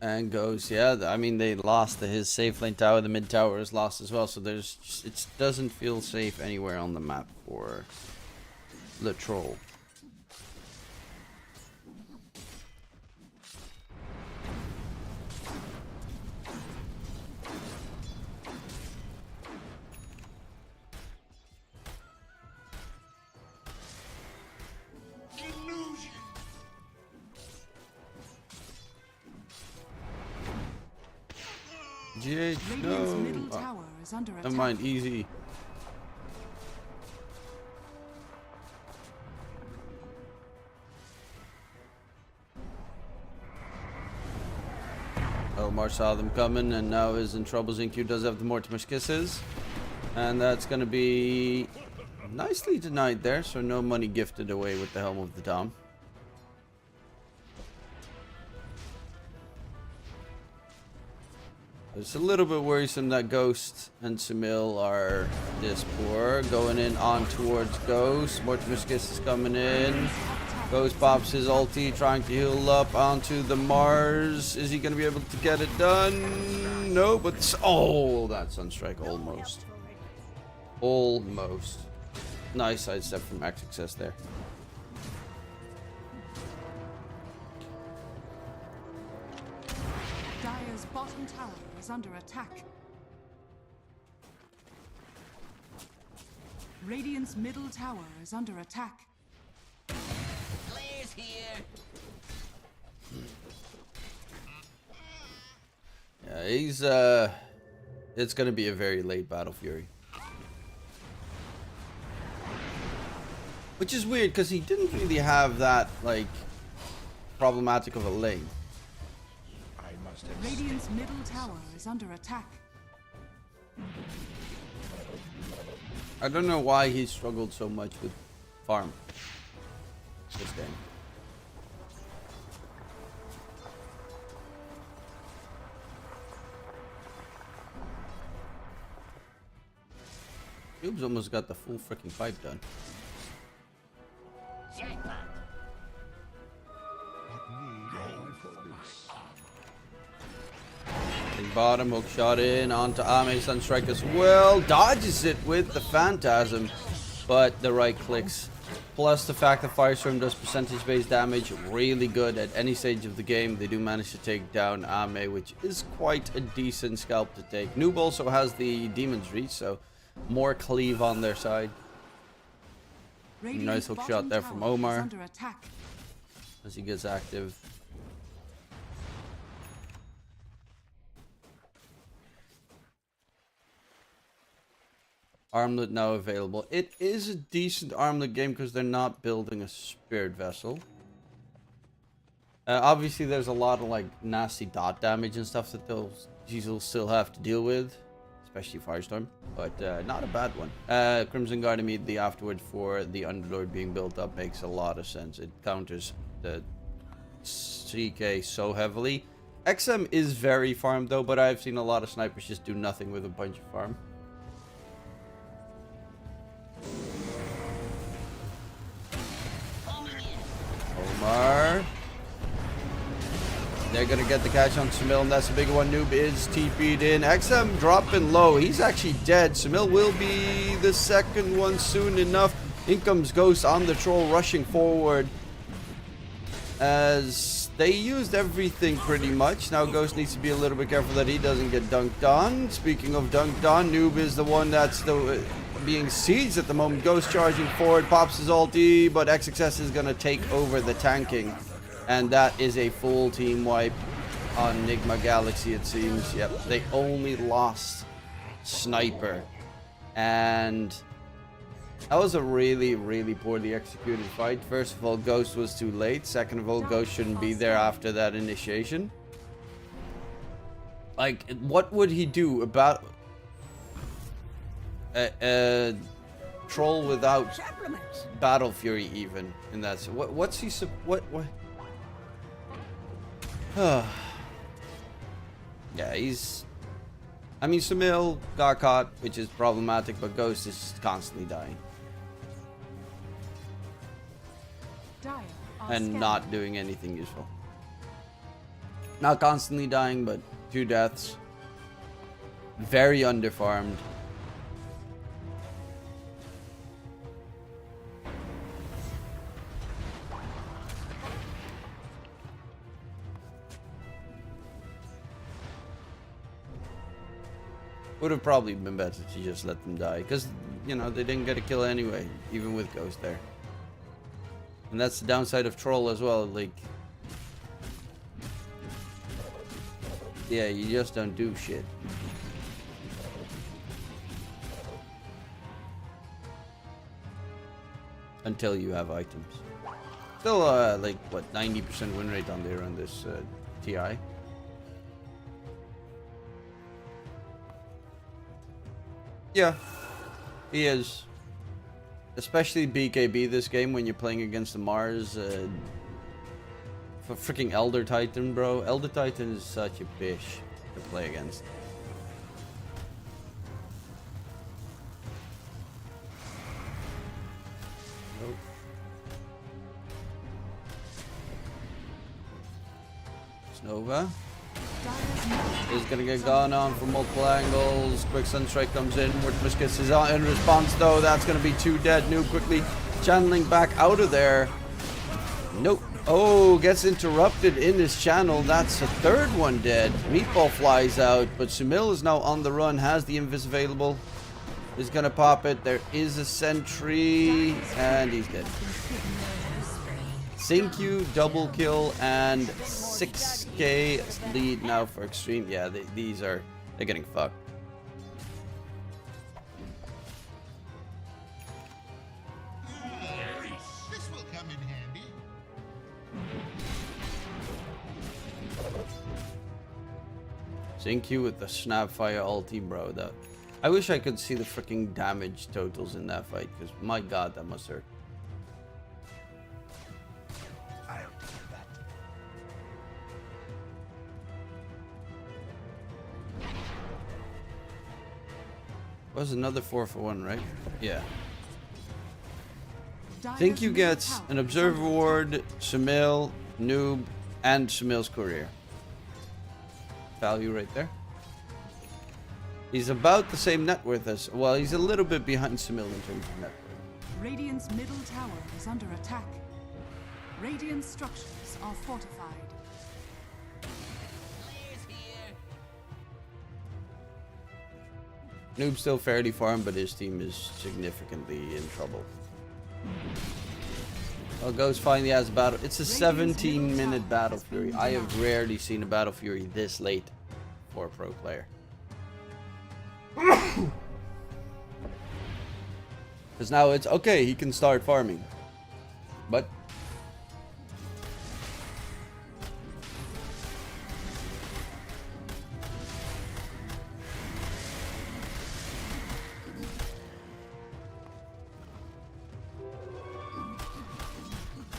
And goes, yeah, I mean, they lost his safe lane tower, the mid tower is lost as well, so there's just, it doesn't feel safe anywhere on the map for the troll. GH, no. Oh, never mind, easy. Omar saw them coming and now is in trouble. Xingqiu does have the Mortimer's Kisses. And that's going to be nicely denied there, so no money gifted away with the Helm of the Dom. It's a little bit worrisome that Ghost and Samil are this poor. Going in on towards Ghost. Mortimer's Kiss is coming in. Ghost pops his ulti, trying to heal up onto the Mars. Is he going to be able to get it done? No, but... Oh, that Sunstrike almost. Almost. Nice sidestep from XXS there. Dire's bottom tower is under attack. Radiant's middle tower is under attack. Blaze here. Yeah, he's it's gonna be a very late Battle Fury. Which is weird, because he didn't really have that, like, problematic of a lane. Radiant's middle tower is under attack. I don't know why he struggled so much with farm this game. Noob's almost got the full freaking pipe done. Big bottom, hook shot in, onto Ame, Sunstrike as well. Dodges it with the Phantasm, but the right clicks. Plus the fact that Firestorm does percentage-based damage, really good at any stage of the game. They do manage to take down Ame, which is quite a decent scalp to take. Noob also has the Demon's Reach, so more cleave on their side. Nice hook shot there from Omar as he gets active. Armlet now available. It is a decent armlet game because they're not building a spirit vessel. Obviously there's a lot of like nasty dot damage and stuff that those will still have to deal with, especially Firestorm, but not a bad one. Crimson Guard immediately afterward for the Underlord being built up makes a lot of sense. It counters the CK so heavily. XM is very farmed though, but I've seen a lot of snipers just do nothing with a bunch of farm. Omar. They're gonna get the catch on Samil, and that's a big one. Noob is TP'd in. XM dropping low. He's actually dead. Samil will be the second one soon enough. In comes Ghost on the troll, rushing forward. As they used everything pretty much. Now Ghost needs to be a little bit careful that he doesn't get dunked on. Speaking of dunked on, Noob is the one that's being sieged at the moment. Ghost charging forward, pops his ulti, but XXS is gonna take over the tanking. And that is a full team wipe on Nigma Galaxy, it seems. Yep, they only lost Sniper. And that was a really, really poorly executed fight. First of all, Ghost was too late. Second of all, Ghost shouldn't be there after that initiation. Like, what would he do about a troll without Battle Fury even in that? So what's he what? Yeah, he's... I mean, Samil got caught, which is problematic, but Ghost is constantly dying. And not doing anything useful. Not constantly dying, but 2 deaths. Very underfarmed. Would have probably been better to just let them die, because, you know, they didn't get a kill anyway, even with Ghost there. And that's the downside of Troll as well, like... Yeah, you just don't do shit. Until you have items. Still, like, what, 90% win rate on there on this TI. Yeah, he is. Especially BKB this game when you're playing against the Mars. For freaking Elder Titan, bro. Elder Titan is such a bitch to play against. Nope. Snova is gonna get gone on from multiple angles. Quick Sunstrike comes in. Mortimus gets his in response though. That's gonna be 2 dead. Noob quickly channeling back out of there. Nope. Oh, gets interrupted in his channel. That's a 3rd one dead. Meatball flies out, but Sumil is now on the run. Has the invis available. Is gonna pop it. There is a sentry, and he's dead. Thank you, double kill, and 6k lead now for Xtreme. Yeah, they're getting fucked. XQ with the Snapfire ulti, bro. That I wish I could see the freaking damage totals in that fight, because my god, that must hurt. Was another 4-for-1, right? Yeah. XQ gets an Observer Ward, Sumail, Noob, and Sumail's Courier. Value right there. He's about the same net worth as... Well, he's a little bit behind Sumail in terms of net worth. Radiant's middle tower is under attack. Radiant structures are fortified. Noob's still fairly farm, but his team is significantly in trouble. Well, Ghost finally has a battle. It's a 17-minute Battle Fury. I have rarely seen a Battle Fury this late for a pro player. Because now it's okay, he can start farming. But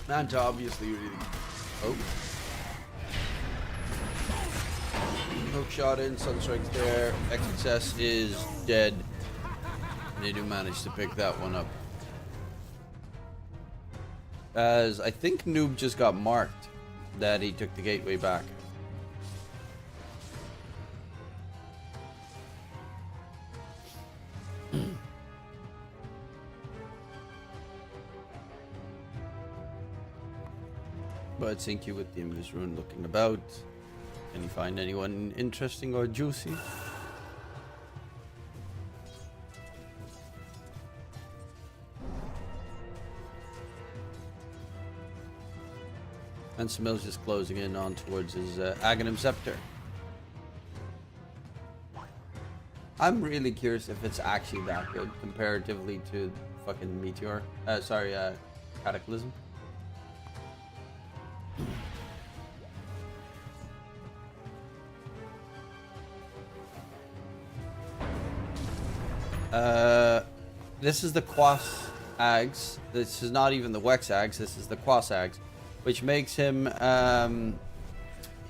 Manta obviously really... Oh. Hook shot in, Sunstrike's there. XXS is dead. They do manage to pick that one up. As I think Noob just got marked that he took the gateway back. But XQ with the Invis Rune looking about. Can you find anyone interesting or juicy? And Sumail's just closing in on towards his Aghanim Scepter. I'm really curious if it's actually that good comparatively to fucking Meteor. Cataclysm. This is the Quas Ags. This is not even the Wex Ags. This is the Quas Ags, which makes him.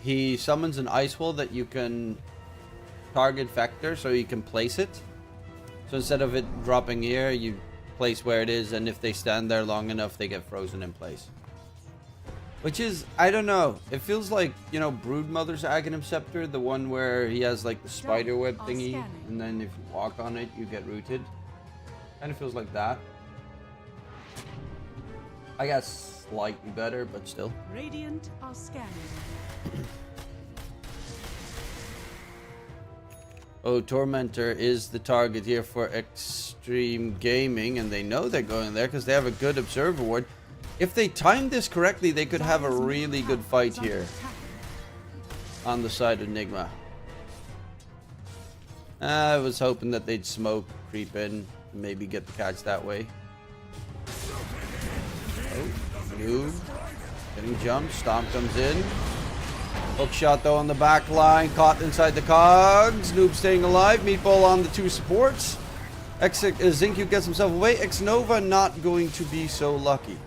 He summons an ice wall that you can target vector, so you can place it. So instead of it dropping here, you place where it is, and if they stand there long enough, they get frozen in place. Which is, I don't know. It feels like, you know, Broodmother's Aghanim Scepter, the one where he has like the spider web thingy, and then if you walk on it, you get rooted. Kind of feels like that. I guess slightly better, but still. Radiant are scanning. Oh, Tormentor is the target here for Xtreme Gaming, and they know they're going there because they have a good Observer Ward. If they timed this correctly, they could have a really good fight here on the side of Nigma. I was hoping that they'd smoke, creep in, and maybe get the catch that way. Oh, Noob getting jumped. Stomp comes in. Hook shot though on the back line, caught inside the cogs. Noob staying alive. Meatball on the two supports. XQ gets himself away. Xnova not going to be so lucky.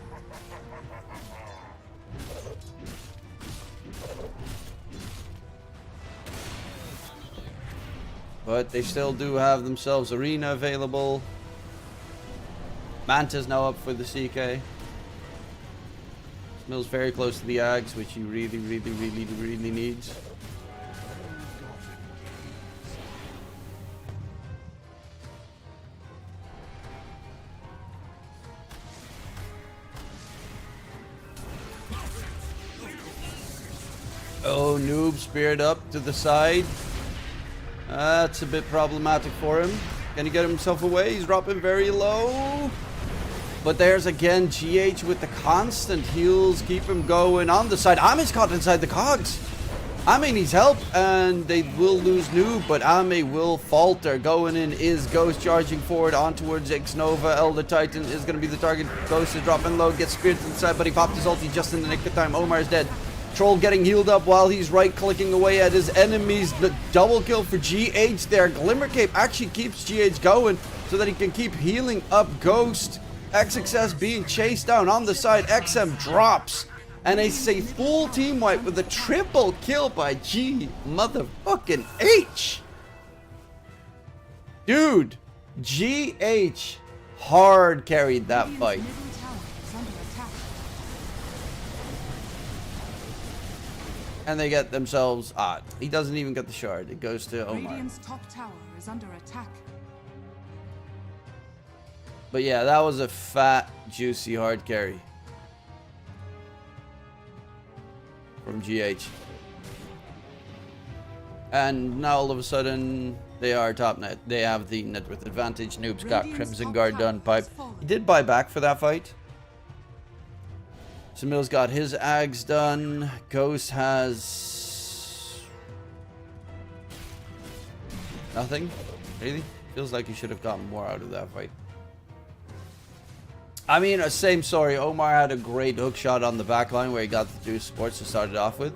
But they still do have themselves Arena available. Manta's now up for the CK. Mill's very close to the Ags, which he really needs. Oh, Noob speared up to the side. That's a bit problematic for him. Can he get himself away? He's dropping very low. But there's again GH with the constant heals. Keep him going on the side. Ame's caught inside the cogs. Ame needs help, and they will lose Noob, but Ame will falter. Going in is Ghost charging forward on towards Xnova. Elder Titan is going to be the target. Ghost is dropping low, gets speared to the side, but he popped his ulti just in the nick of time. Omar is dead. Troll getting healed up while he's right-clicking away at his enemies. The double kill for GH there. Glimmer Cape actually keeps GH going so that he can keep healing up Ghost. XXS being chased down on the side. XM drops. And it's a full team wipe with a triple kill by G motherfucking H. Dude, GH hard carried that fight. And they get themselves... he doesn't even get the shard. It goes to Omar. Radiant's top tower is under attack. But yeah, that was a fat, juicy hard carry. From GH. And now all of a sudden, they are top net. They have the net worth advantage. Noob's got Crimson Guard done. Pipe. He did buy back for that fight. Samil's got his Ags done. Ghost has... nothing? Really? Feels like he should have gotten more out of that fight. I mean, same story. Omar had a great hook shot on the back line where he got the 2 supports to start it off with.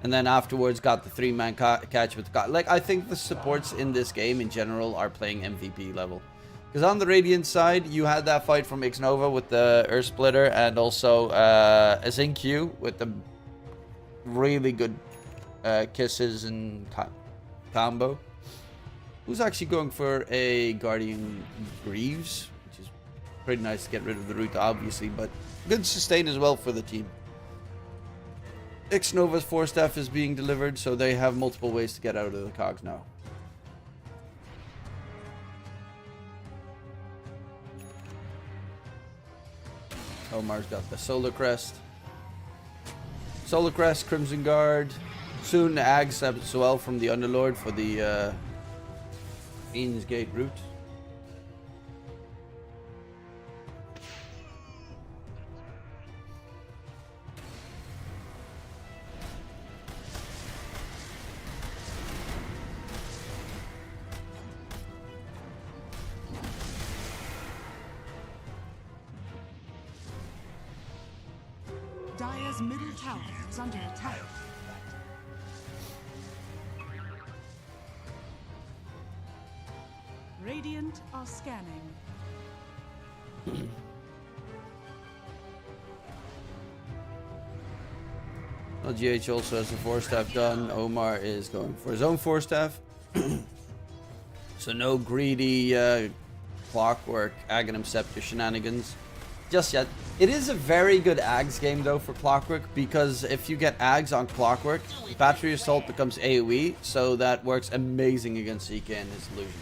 And then afterwards got the 3-man catch with... like, I think the supports in this game in general are playing MVP level. Because on the Radiant side, you had that fight from Xnova with the Earth Splitter and also Xing with the really good kisses and combo. Who's actually going for a Guardian Greaves, which is pretty nice to get rid of the root, obviously, but good sustain as well for the team. Xnova's 4-staff is being delivered, so they have multiple ways to get out of the cogs now. Omar's got the Solar Crest. Solar Crest, Crimson Guard. Soon the Ags as well from the Underlord for the Eanes Gate route. Dire's middle tower is under attack. Radiant are scanning. Well, GH also has the 4-staff done. Omar is going for his own 4-staff. So no greedy Clockwork, Aghanim Scepter shenanigans just yet. It is a very good Ags game though for Clockwork, because if you get Ags on Clockwork, Battery Assault becomes AoE, so that works amazing against CK and his illusions.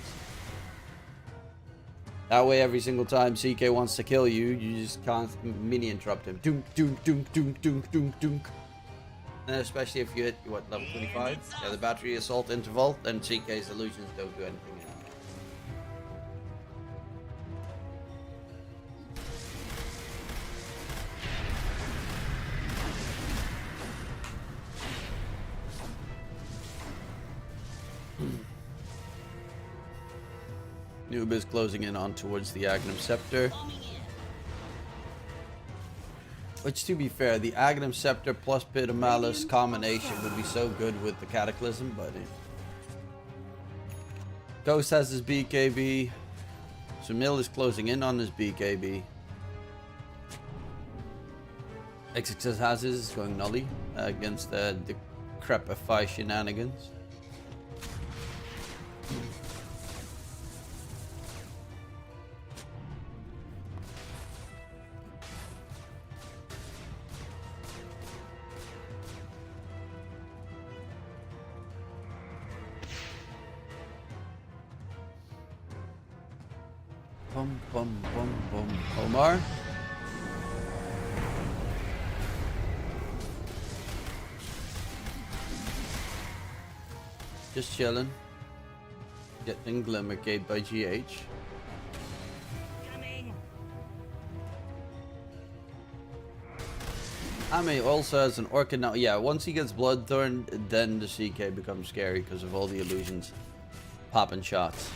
That way every single time CK wants to kill you, you just can't mini interrupt him. Dunk, dunk, dunk, dunk, dunk, dunk, dunk. And especially if you hit, what, level 25? Yeah, the Battery Assault interval, then CK's illusions don't do anything anymore. Noob is closing in on towards the Aghanim Scepter. Which, to be fair, the Aghanim Scepter plus Pit of Malice combination would be so good with the Cataclysm, but... Ghost has his BKB. Samil is closing in on his BKB. XXS has his, going Nully against the Decrepify shenanigans. Bum, bum, bum, bum. Omar. Just chilling. Getting Glimmer Gate by GH. Ame also has an Orchid now. Yeah, once he gets Bloodthorn, then the CK becomes scary because of all the illusions. Popping shots.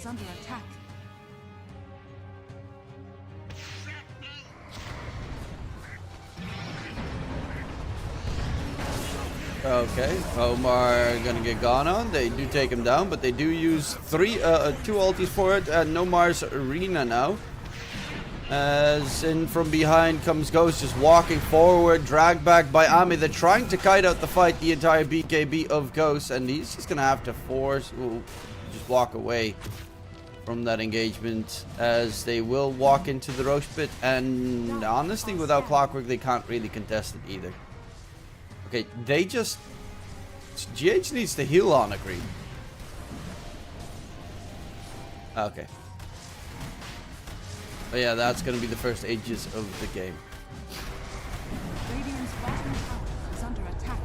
is under attack. Okay, Omar gonna get gone on. They do take him down, but they do use two ultis for it. No Mars Arena now. As in from behind comes Ghost, just walking forward, dragged back by Ami. They're trying to kite out the fight, the entire BKB of Ghost, and he's just gonna have to just walk away from that engagement, as they will walk into the Roche pit, and honestly, without Clockwork, they can't really contest it either. Okay, GH needs to heal on a creep. Okay. But yeah, that's going to be the first ages of the game. Radiant's bottom tower is under attack.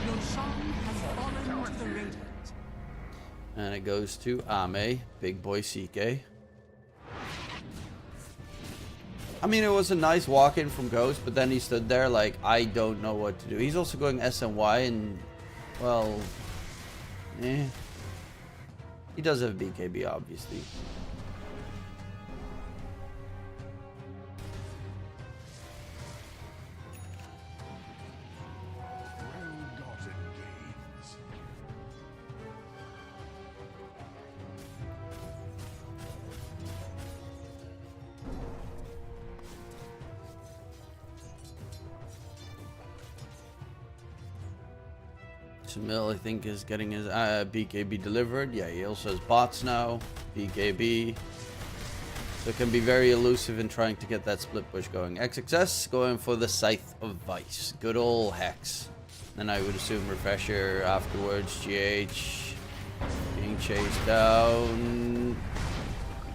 Roshan has fallen to the Radiant. And it goes to Ame, big boy CK. I mean, it was a nice walk-in from Ghost, but then he stood there like, I don't know what to do. He's also going SNY, and, well, he does have BKB, obviously. Mill, I think, is getting his BKB delivered. Yeah, he also has bots now. BKB. So it can be very elusive in trying to get that split push going. XXS going for the Scythe of Vice. Good old Hex. And I would assume Refresher afterwards. GH being chased down.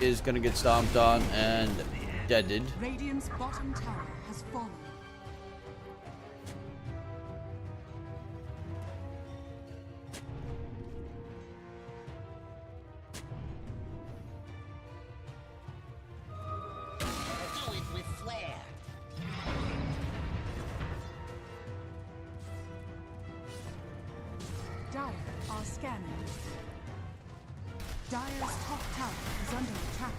Is going to get stomped on and deaded. Radiant's bottom tower has fallen. Dire are scanning. Dire's top tower is under attack.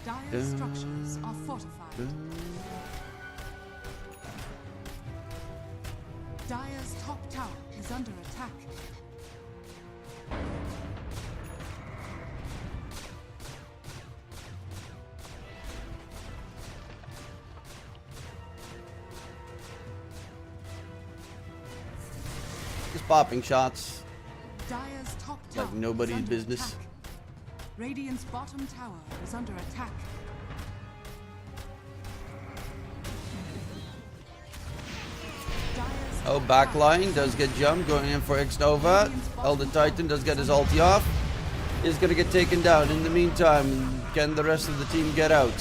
Dire's structures are fortified. Dire's top tower is under attack. Just popping shots. Dire's top tower like nobody's is under business. attack. Radiant's bottom tower is under attack. Oh, backline does get jumped, going in for X-Nova. Elder Titan does get his ulti off. Is going to get taken down. In the meantime, can the rest of the team get out?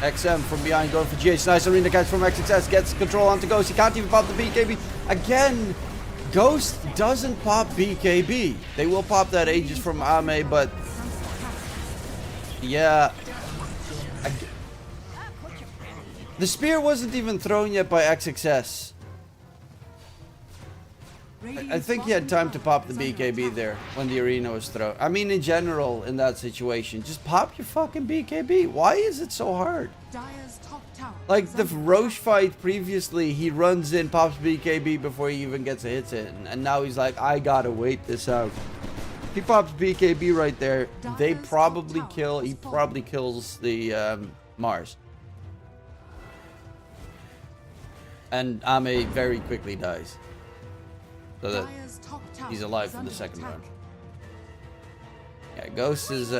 XM from behind going for GH. Nice arena catch from XXS. Gets control onto Ghost. He can't even pop the BKB. Again, Ghost doesn't pop BKB. They will pop that Aegis from Ame, but... yeah. The spear wasn't even thrown yet by XXS. I think he had time to pop the BKB there when the arena was thrown. I mean, in general, in that situation, just pop your fucking BKB. Why is it so hard? Like the Roche fight previously, he runs in, pops BKB before he even gets a hit in. And now he's like, I gotta wait this out. If he pops BKB right there, they probably kill, he probably kills the Mars. And Ame very quickly dies. So that he's alive for the second round. Yeah, Ghost is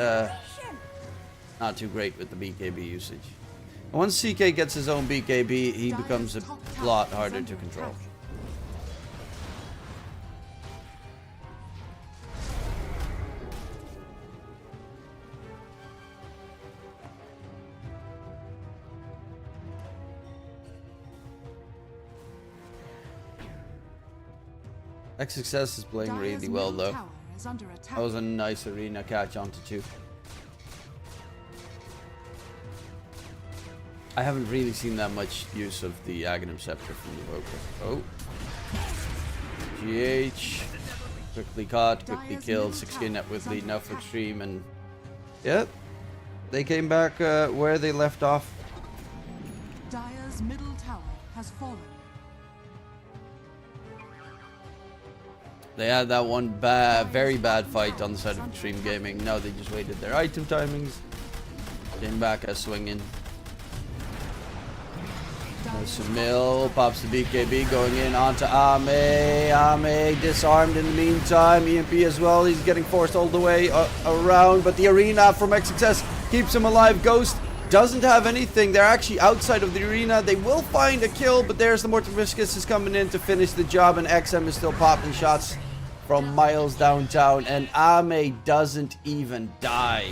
not too great with the BKB usage. And once CK gets his own BKB, he becomes a lot harder to control. XXS is playing really well though. That was a nice arena catch onto 2. I haven't really seen that much use of the Aghanim Scepter from the Evoker. Oh. GH. Quickly caught, quickly killed. 6k net with lead now for Xtreme, and yep. They came back where they left off. Dire's middle tower has fallen. They had that one very bad fight on the side of Xtreme Gaming. Now they just waited their item timings. Came back as swinging. Sumail pops the BKB going in onto Ame. Ame disarmed in the meantime. EMP as well. He's getting forced all the way around. But the arena from XXS keeps him alive. Ghost doesn't have anything. They're actually outside of the arena. They will find a kill, but there's the Mortimiscus is coming in to finish the job, and XM is still popping shots from miles downtown, and Ame doesn't even die.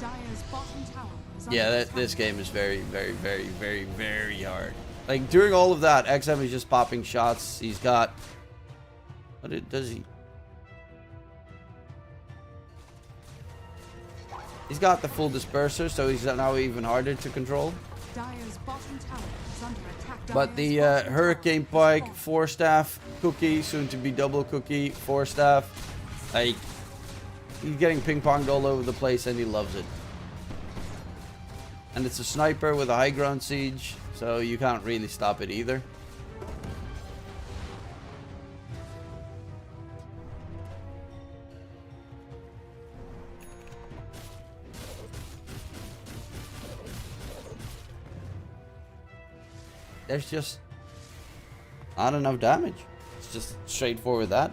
Dire's bottom tower is Yeah, this game is very, very, very, very, very hard. Like, during all of that, XM is just popping shots. He's got... What does he... He's got the full disperser, so he's now even harder to control. Dire's bottom tower is under attack. But the Hurricane Pike, 4-staff, Cookie, soon to be double Cookie, 4-staff. Like, he's getting ping-ponged all over the place, and he loves it. And it's a sniper with a high ground siege, so you can't really stop it either. There's just not enough damage. It's just straightforward that.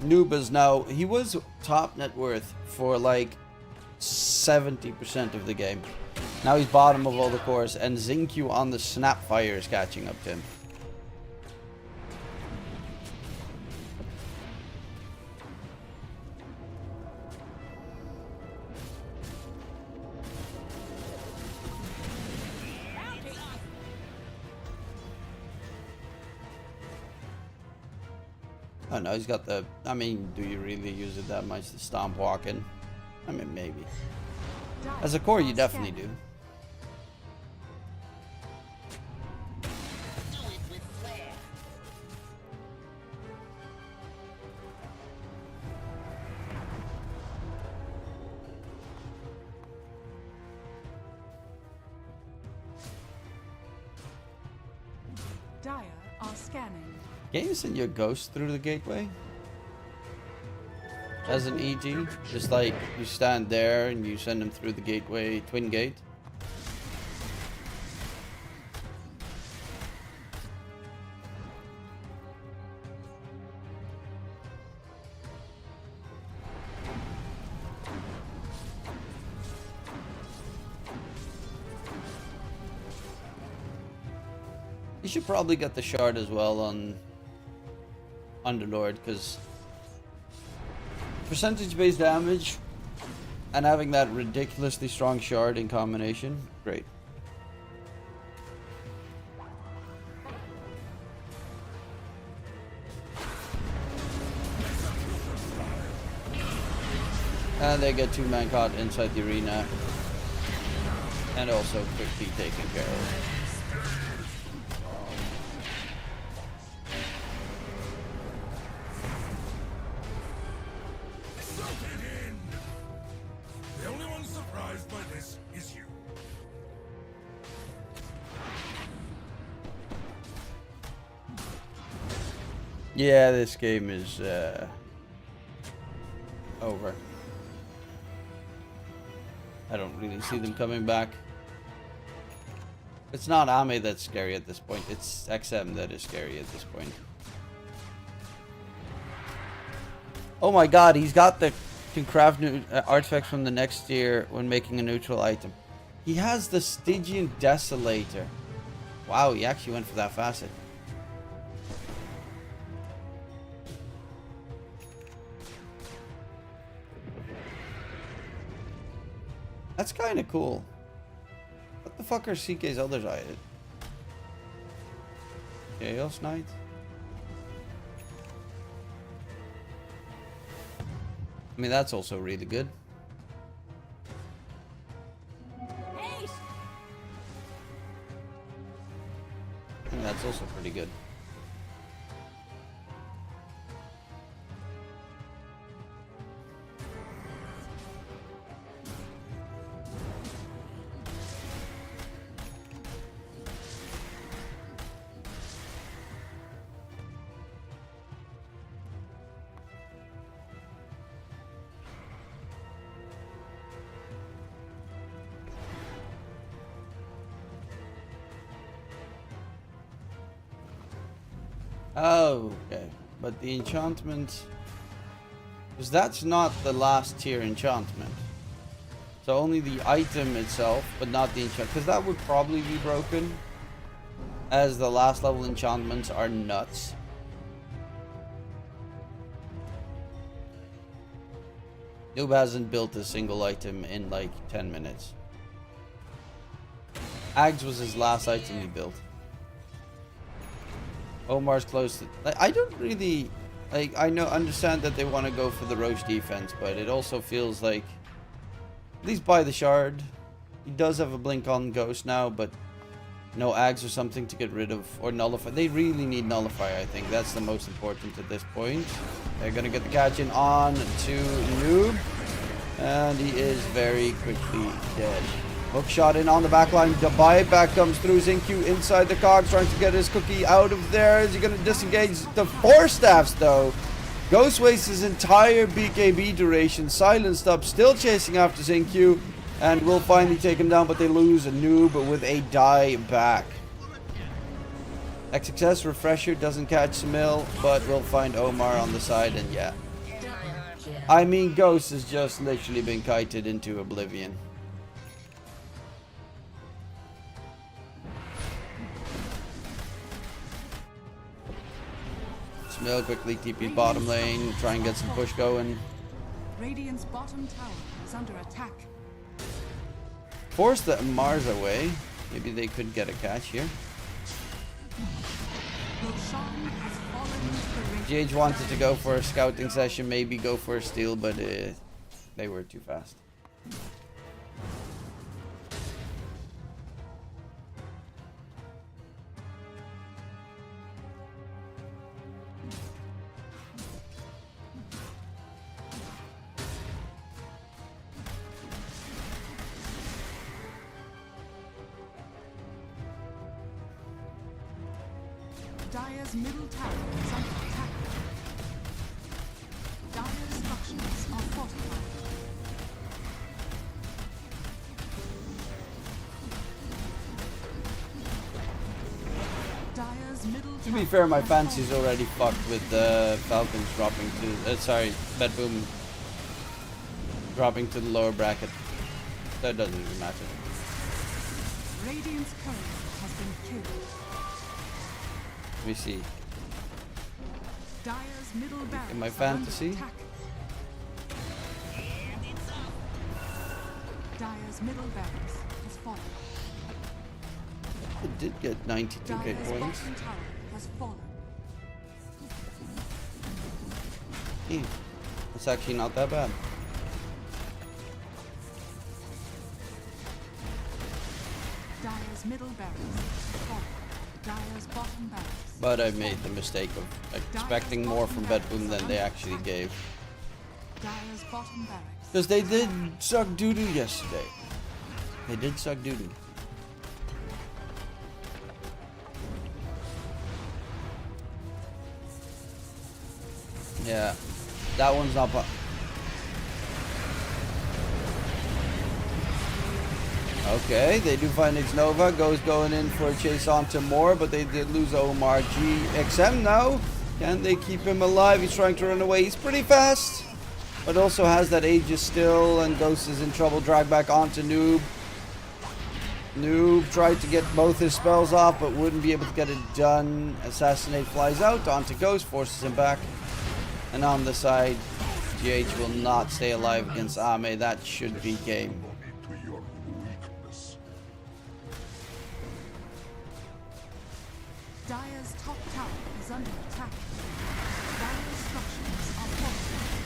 Nuba's now, he was top net worth for like 70% of the game. Now he's bottom of all the cores, and Xingqiu on the Snapfire is catching up to him. Oh no, he's got the... I mean, do you really use it that much, the stomp walking? I mean, maybe. As a core, you definitely do. Dire are scanning. Can you send your ghost through the gateway? As an EG? Just like you stand there and you send them through the gateway, twin gate? You should probably get the shard as well on Underlord, because percentage-based damage and having that ridiculously strong shard in combination, great. And they get two-man caught inside the arena, and also quickly taken care of. Yeah, this game is over. I don't really see them coming back. It's not Ame that's scary at this point. It's XM that is scary at this point. Oh my god, he's got the... can craft new artifacts from the next tier when making a neutral item. He has the Stygian Desolator. Wow, he actually went for that facet. That's kind of cool. What the fuck are CK's others? Chaos Knight? I mean, that's also really good. Haste! I think that's also pretty good. Oh, okay. But the enchantment... Because that's not the last tier enchantment. So only the item itself, but not the enchantment. Because that would probably be broken. As the last level enchantments are nuts. Noob hasn't built a single item in like 10 minutes. Ags was his last item he built. Omar's close to... Like, I don't really... Like, I understand that they want to go for the Roche defense, but it also feels like... At least buy the shard. He does have a blink on Ghost now, but... No Ags or something to get rid of. Or Nullify. They really need Nullify, I think. That's the most important at this point. They're going to get the catch in on to Noob. And he is very quickly dead. Hook shot in on the back line. The buyback comes through. Zinq inside the cogs, trying to get his cookie out of there. Is he going to disengage the Force Staffs, though? Ghost wastes his entire BKB duration. Silenced up, still chasing after Zinq. And will finally take him down, but they lose a Noob with a die back. XXS Refresher doesn't catch Smil, but we'll find Omar on the side, and yeah. I mean, Ghost has just literally been kited into oblivion. Smil quickly TP bottom lane, try and get some push going. Radiant's bottom tower is under attack. Force the Mars away. Maybe they could get a catch here. GH wanted to go for a scouting session, maybe go for a steal, but they were too fast. Dire's middle tower is under attack. Dire's structures are fortified. Dire's middle To be fair, my fancy's already fucked with the Falcons dropping to... sorry, Bed Boom dropping to the lower bracket. That doesn't even matter. Radiant's courier has been killed. Let me see. Dire's middle barracks In my fantasy. Dire's middle barracks has fallen. It did get 92k Dire's points. bottom tower has fallen. Hey, that's actually not that bad. Dire's middle barracks has fallen. Dire's bottom barracks. But I made the mistake of expecting more from Bed Boom than they actually gave. Dire's bottom barracks. Because they did suck doo-doo yesterday. They did suck doo-doo. Yeah, that one's not... Okay, they do find Xnova. Goes going in for a chase onto more, but they did lose Omar. GXM now. Can they keep him alive? He's trying to run away. He's pretty fast, but also has that Aegis still, and Ghost is in trouble. Drag back onto Noob. Noob tried to get both his spells off, but wouldn't be able to get it done. Assassinate flies out onto Ghost, forces him back. And on the side, GH will not stay alive against Ame. That should be game. Dire's top tower is under attack. Dire's structures are fortified.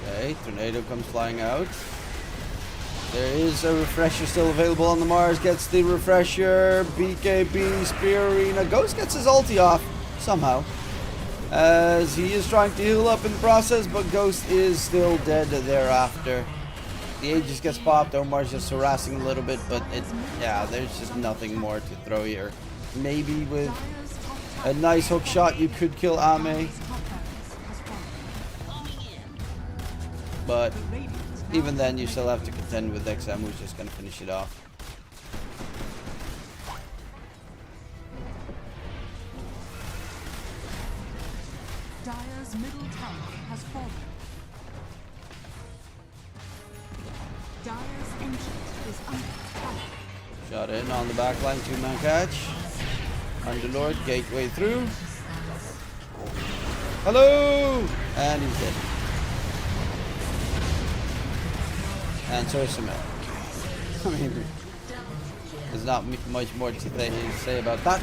Okay, Tornado comes flying out. There is a refresher still available on the Mars. Gets the refresher. BKB, Spear Arena. Ghost gets his ulti off somehow. As he is trying to heal up in the process, but Ghost is still dead thereafter. The Aegis gets popped. Omar's just harassing a little bit, but yeah, there's just nothing more to throw here. Maybe with a nice hook shot, you could kill Ame. But even then, you still have to contend with XM, who's just going to finish it off. Dire's middle tower has fallen. Dire's ancient is under attack. Shot in on the back line, 2-man catch. Underlord, gateway through. Hello! And he's dead. And so is Sumet. I mean, there's not much more to say about that.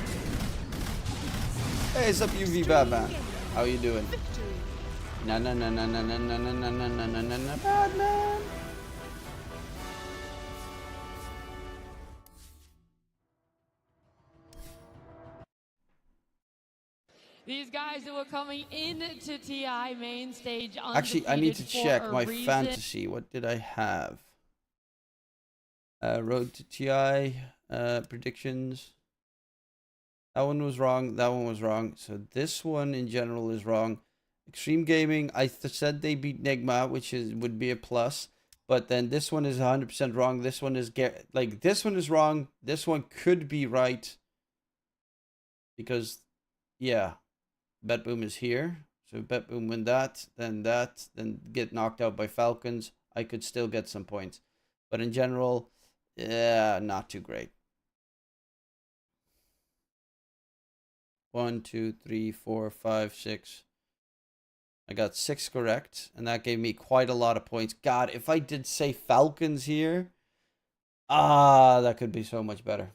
Hey, what's up, UV Batman? How you doing? Na na na na na na na na na na na na na Batman. These guys who were coming into TI main stage. Actually, I need to check my fantasy. What did I have? Road to TI predictions. That one was wrong. That one was wrong. So this one in general is wrong. Xtreme Gaming, I said they beat Nigma, which would be a plus. But then this one is 100% wrong. This one is this one is wrong. This one could be right. Because, yeah, BetBoom is here. So BetBoom win that, then get knocked out by Falcons. I could still get some points. But in general, yeah, not too great. 1, 2, 3, 4, 5, 6. I got 6 correct, and that gave me quite a lot of points. God, if I did say Falcons here, that could be so much better.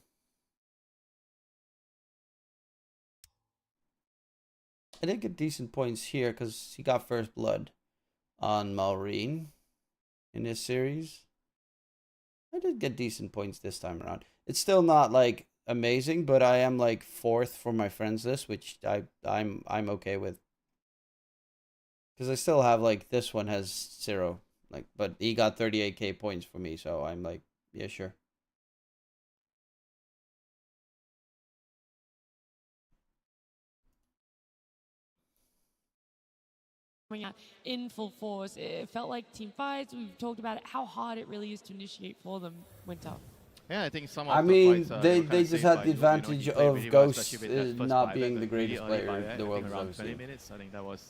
I did get decent points here because he got first blood on Maureen in this series. I did get decent points this time around. It's still not like amazing, but I am like 4th for my friends list, which I'm okay with. Because I still have like this one has 0, like, but he got 38k points for me, so I'm like, yeah, sure. Coming out in full force. It felt like team fights. We've talked about it, how hard it really is to initiate for them. Winter. Yeah, I think some of I the mean, fights, they just had the advantage of Ghost not being the really greatest player in the world. Around 20 minutes, I think that was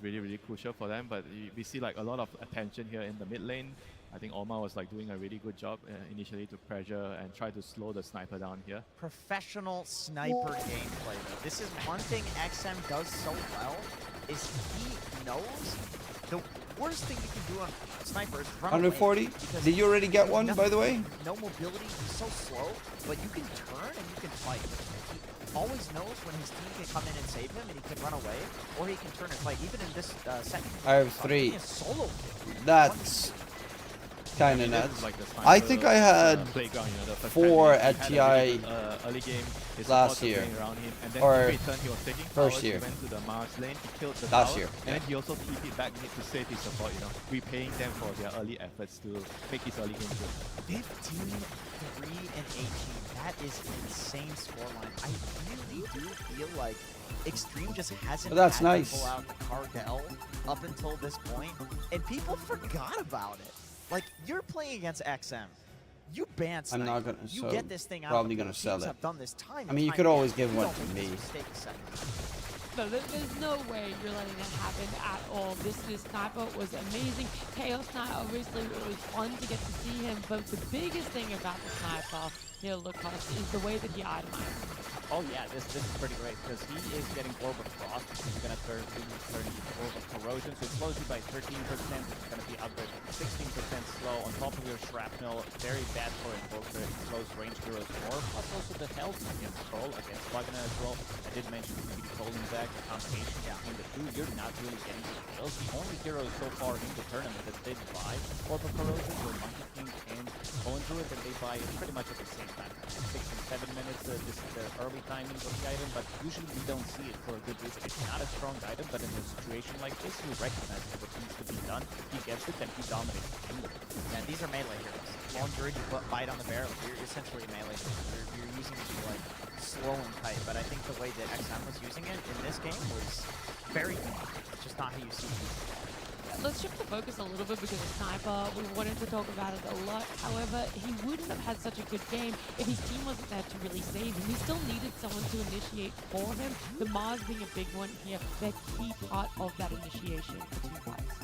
really, really crucial for them. But we see like a lot of attention here in the mid lane. I think Oma was like doing a really good job initially to pressure and try to slow the sniper down here. Professional sniper gameplay though. This is one thing XM does so well, is he knows the worst thing you can do on snipers, run 140? Did you already get one, by the way? No mobility, he's so slow, but you can turn and you can fight. He always knows when his team can come in and save him and he can run away, or he can turn and fight. Even in this second, I have 3. Solo That's kind of nuts. I think I had 4 at TI early game last year, or first year, last year. And then he also TP'd back mid to save his support, repaying them for their early efforts to make his early game good. 15, 3, and 18. That is an insane scoreline. I really do feel like Xtreme just hasn't had to pull out the Cartel up until this point, and people forgot about it. Like, you're playing against XM. You ban Sniper. I'm not gonna. You get this thing out. Probably gonna sell it. Have done this time I mean, you could always give one to me. No, there's no way you're letting that happen at all. This Sniper was amazing. Chaos Knight, obviously, it was fun to get to see him, but the biggest thing about the Sniper, Lacoste, is the way that he itemized. Oh yeah, this is pretty great because he is getting Orb of Frost, which is going to turn Orb of Corrosion, so it slows you by 13%, it's going to be up to 16% slow. On top of your Shrapnel, very bad for Invoker, it slows range heroes more, plus also the health against Troll, against Wagner as well. I did mention the Colin back, the combination between the two, you're not really getting the kills. The only heroes so far in the tournament that did buy Orb of Corrosion were Monkey King and Colin Druid, and they buy it pretty much at the same time. 6 and 7 minutes, this is the early timing of the item, but usually we don't see it for a good reason. It's not a strong item, but in a situation like this, you recognize what needs to be done. He gets it, and he dominates. And these are melee heroes. Long Druid, you bite on the bear, you're essentially a melee hero. You're using it to like slow and tight, but I think the way that XM was using it in this game was very unique. It's just not how you see it. Let's shift the focus a little bit because of Sniper, we wanted to talk about it a lot. However, he wouldn't have had such a good game if his team wasn't there to really save him. He still needed someone to initiate for him. The Mars being a big one here, they're key part of that initiation for team fights.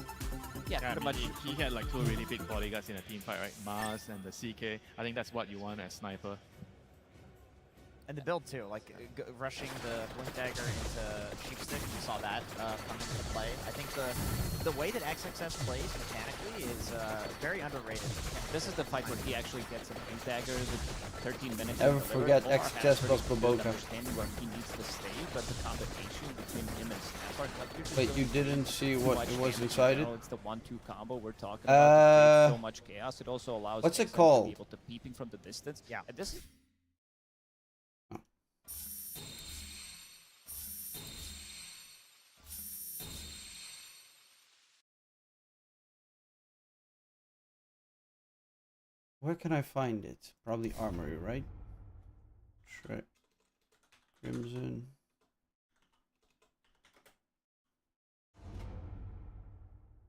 Yeah, pretty much. He had like 2 really big bodyguards in a team fight, right? Mars and the CK. I think that's what you want as Sniper. And the build too, like rushing the Blink Dagger into Sheepstick, we saw that come into play. I think the way that XXS plays mechanically is very underrated. This is the fight where he actually gets a Blink Dagger with 13 minutes. Never forget XXS plus Boboka. Understanding where he needs to stay, but the combination between him and Snapper, like Wait, you didn't see what it was inside it? It's the 1-2 combo we're talking about. It creates so much chaos. It also allows what's it XM called? to be able to peeping from the distance. Yeah. And this is Where can I find it? Probably Armory, right? Shrek. Crimson.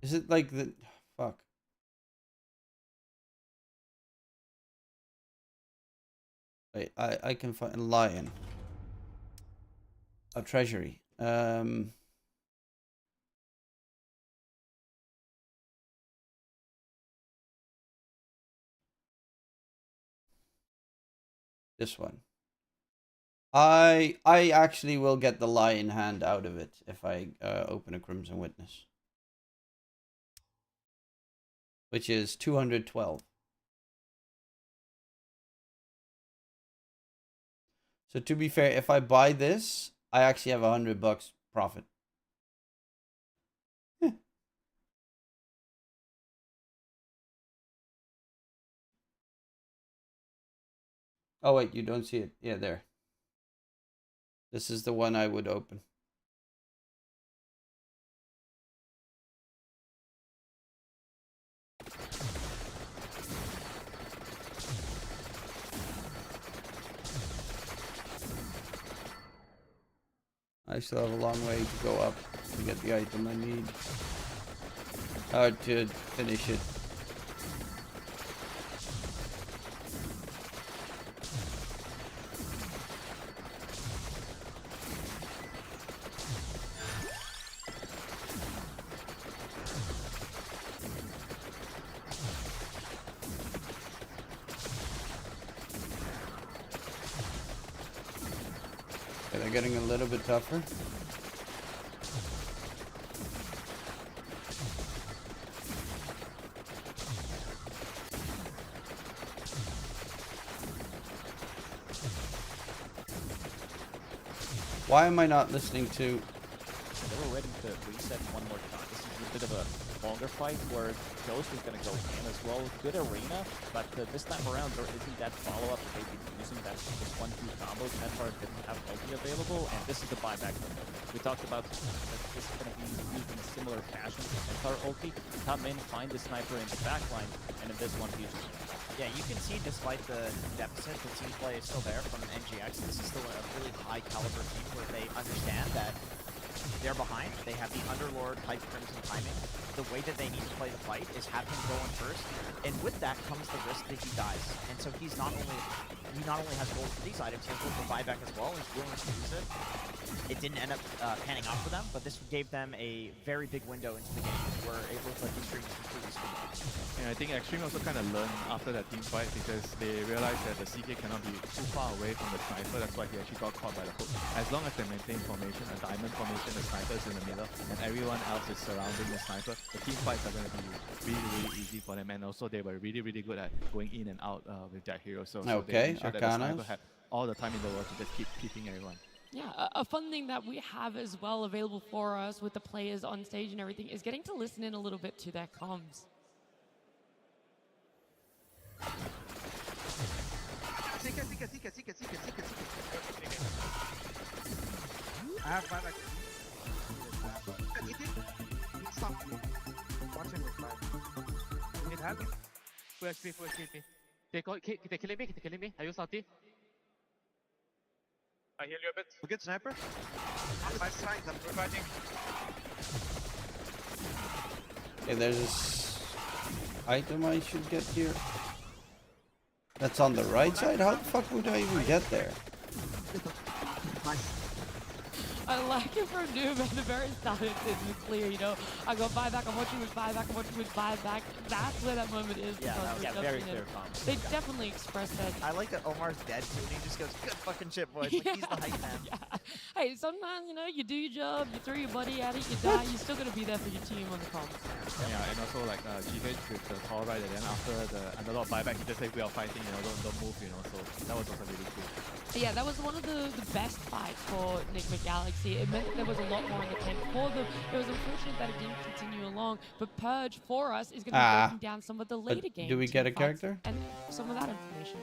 Is it like the... Fuck. Wait, I can find Lion. A treasury. This one. I actually will get the lion hand out of it if I open a Crimson Witness. Which is 212. So to be fair, if I buy this, I actually have $100 profit. Oh wait, you don't see it. Yeah, there. This is the one I would open. I still have a long way to go up to get the item I need. Or to finish it. They're getting a little bit tougher. Why am I not listening to... They were ready to reset one more time. This is a bit of a longer fight where Ghost is going to go in as well. Good arena, but this time around there isn't that follow-up that they've been using. That's just 1-2 combos. That part didn't have ulti available, and this is the buyback window. We talked about that this is going to be used in a similar fashion to Centaur ulti. Come in, find the sniper in the backline, and in this one, he just... Yeah, you can see despite the deficit, the team play is still there from NGX. This is still a really high caliber team where they understand that they're behind. They have the Underlord type Crimson timing. the way that they need to play the fight is have him go in first, and with that comes the risk that he dies. And so he not only has gold for these items, he has gold for buyback as well. He's willing to use it. It didn't end up panning out for them, but this gave them a very big window into the game where it looked like Xtreme was completely screwed. And I think Xtreme also kind of learned after that team fight because they realized that the CK cannot be too far away from the sniper. That's why he actually got caught by the hook. As long as they maintain formation, a diamond formation, the sniper's in the middle, and everyone else is surrounding the sniper, the team fights are going to be really, really easy for them. And also they were really, really good at going in and out with their hero. So they ensured that the sniper had all the time in the world to just keep keeping everyone. Yeah, a fun thing that we have as well available for us with the players on stage and everything is getting to listen in a little bit to their comms. I have buyback. Stop. Watching with buyback. Need help? Full HP, full HP. They're killing me, they're killing me. Are you salty? I heal you a bit. We get sniper. My side, I'm providing. Okay, there's this item I should get here. That's on the right side? How the fuck would I even get there? I like it for Noob at the very start. It's clear, you know. I go buyback, I'm watching with buyback, I'm watching with buyback. That's where that moment is. Yeah, very clear comms. They definitely express that. I like that Omar's dead too, and he just goes, good fucking shit, boys. Like, he's the hype man. Yeah. Hey, sometimes, you know, you do your job, you throw your buddy at it, you die, you're still going to be there for your team on the comms. Yeah, and also like GH with the call right, and then after the underlord buyback, he just said we are fighting, you know, don't move, you know, so that was also really cool. Yeah, that was one of the best fights for Nigma Galaxy. It meant that there was a lot more in the tent for them. It was unfortunate that it didn't continue along, but Purge for us is going to be breaking down some of the later games. Do we get a character? And some of that information.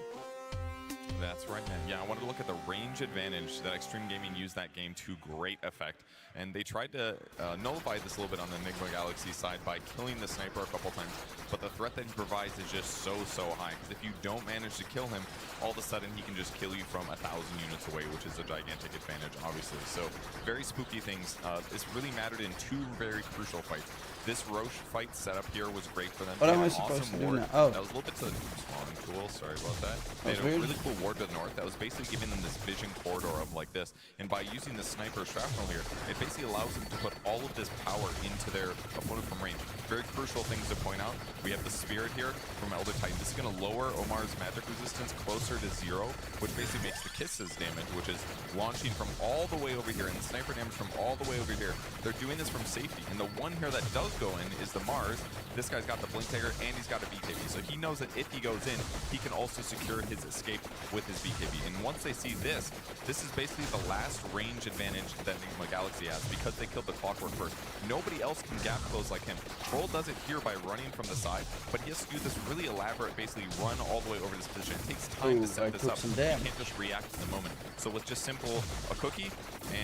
That's right, man. Yeah, I wanted to look at the range advantage that Xtreme Gaming used that game to great effect. And they tried to nullify this a little bit on the Nigma Galaxy side by killing the sniper a couple times. But the threat that he provides is just so high. Because if you don't manage to kill him, all of a sudden he can just kill you from 1,000 units away, which is a gigantic advantage, obviously. So very spooky things. This really mattered in two very crucial fights. This Roche fight setup here was great for them. What am I supposed to do now? Oh. That was a little bit to the spawning tool. Sorry about that. They had a really cool ward to the north that was basically giving them this vision corridor of like this. And by using the sniper shrapnel here, it basically allows them to put all of this power into their opponent from range. Very crucial things to point out. We have the Spirit here from Elder Titan. This is going to lower Omar's magic resistance closer to 0, which basically makes the kisses damage, which is launching from all the way over here, and the sniper damage from all the way over here. They're doing this from safety. And the one here that does go in is the Mars. This guy's got the Blink Dagger, and he's got a BKB. So he knows that if he goes in, he can also secure his escape with his BKB. And once they see this, this is basically the last range advantage that Nigma Galaxy has because they killed the Clockwork first. Nobody else can gap close like him. Troll does it here by running from the side, but he has to do this really elaborate, basically run all the way over this position. It takes time to set this up. You can't just react to the moment. So with just simple a cookie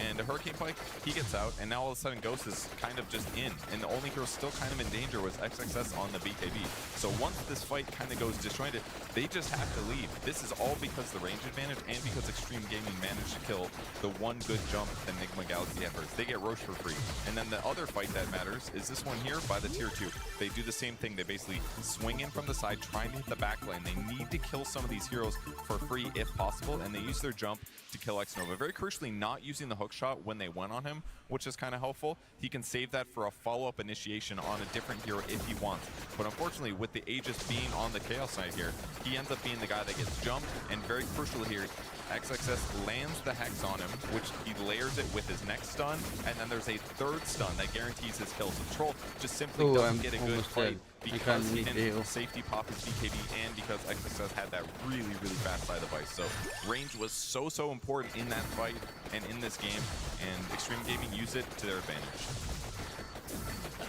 and a Hurricane Pike, he gets out, and now all of a sudden Ghost is kind of just in. And the only hero still kind of in danger was XXS on the BKB. So once this fight kind of goes disjointed, they just have to leave. This is all because the range advantage and because Xtreme Gaming managed to kill the one good jump that Nigma Galaxy had first. They get Roche for free. And then the other fight that matters is this one here by the tier 2. They do the same thing. They basically swing in from the side, trying to hit the back line. They need to kill some of these heroes for free if possible, and they use their jump to kill Xnova. Very crucially, not using the hook shot when they went on him, which is kind of helpful. He can save that for a follow-up initiation on a different hero if he wants. But unfortunately, with the Aegis being on the Chaos side here, he ends up being the guy that gets jumped, and very crucial here, XXS lands the Hex on him, which he layers it with his next stun, and then there's a third stun that guarantees his kill. So Troll just simply doesn't get a good fight because he didn't safety pop his BKB and because XXS had that really fast side device. So range was so important in that fight and in this game, and Xtreme Gaming used it to their advantage.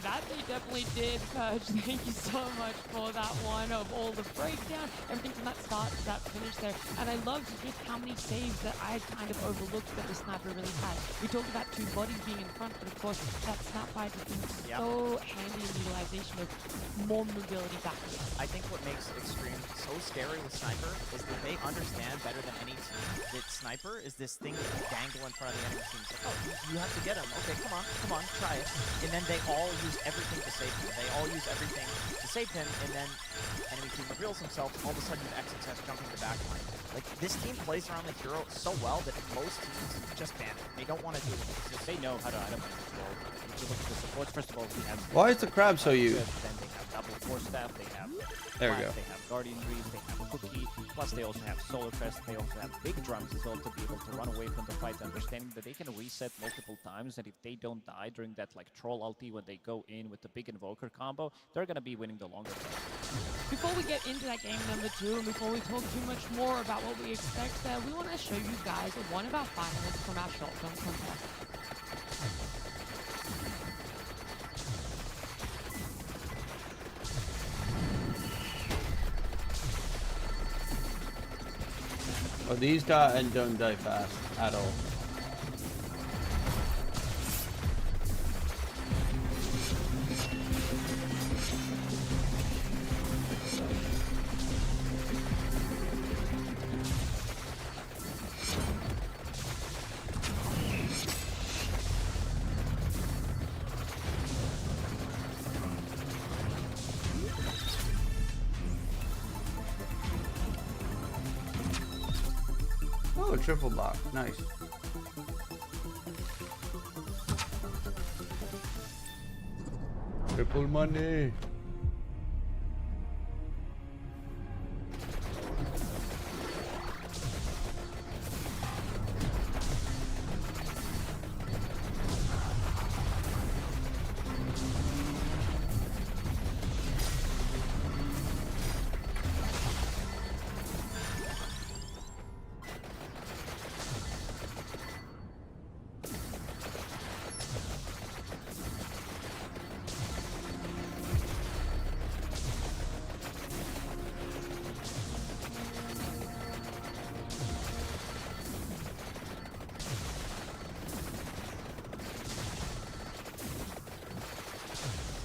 That they definitely did, Purge. Thank you so much for that one of all the breakdown, everything from that start to that finish there. And I loved just how many saves that I had kind of overlooked that the sniper really had. We talked about two bodies being in front, but of course that snap fight has been so handy in utilization of more mobility backwards. I think what makes Xtreme so scary with Sniper is that they understand better than any team that Sniper is this thing that you dangle in front of the enemy team. It's like, oh, you have to get him. Okay, come on, try it. And then they all use use everything to save him. They all use everything to save him, and then enemy team reveals himself. All of a sudden, XXS jumping the back line. Like, this team plays around the hero so well that most teams just ban it. They don't want to do it because they know how to itemize as well. If you look at the supports, first of all, we have... Why is the crab so huge? Then they have double force staff, they have... There we go. They have Guardian Greaves, they have Cookie, plus they also have Solar Crest, they also have big drums as well to be able to run away from the fight, understanding that they can reset multiple times, and if they don't die during that like troll ulti when they go in with the big invoker combo, they're gonna be winning the longer game. Before we get into that game number 2, and before we talk too much more about what we expect there, we want to show you guys one of our finalists from our shotgun contest. Oh, these die and don't die fast at all. Oh, triple block. Nice. Triple money.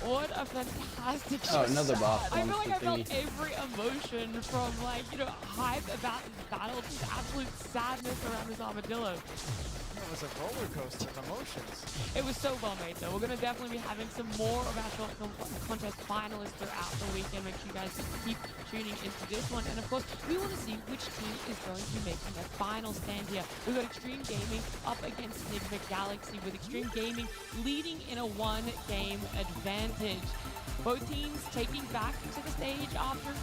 What a fantastic Oh, another boss. I feel like I felt every emotion from, like, you know, hype about this battle to absolute sadness around this armadillo. It was a roller coaster of emotions. It was so well made, though. We're going to definitely be having some more of our short film contest finalists throughout the weekend. Make sure you guys keep tuning into this one. And, of course, we want to see which team is going to be making their final stand here. We've got Xtreme Gaming up against Nigma Galaxy, with Xtreme Gaming leading in a one-game advantage. Both teams taking back to the stage after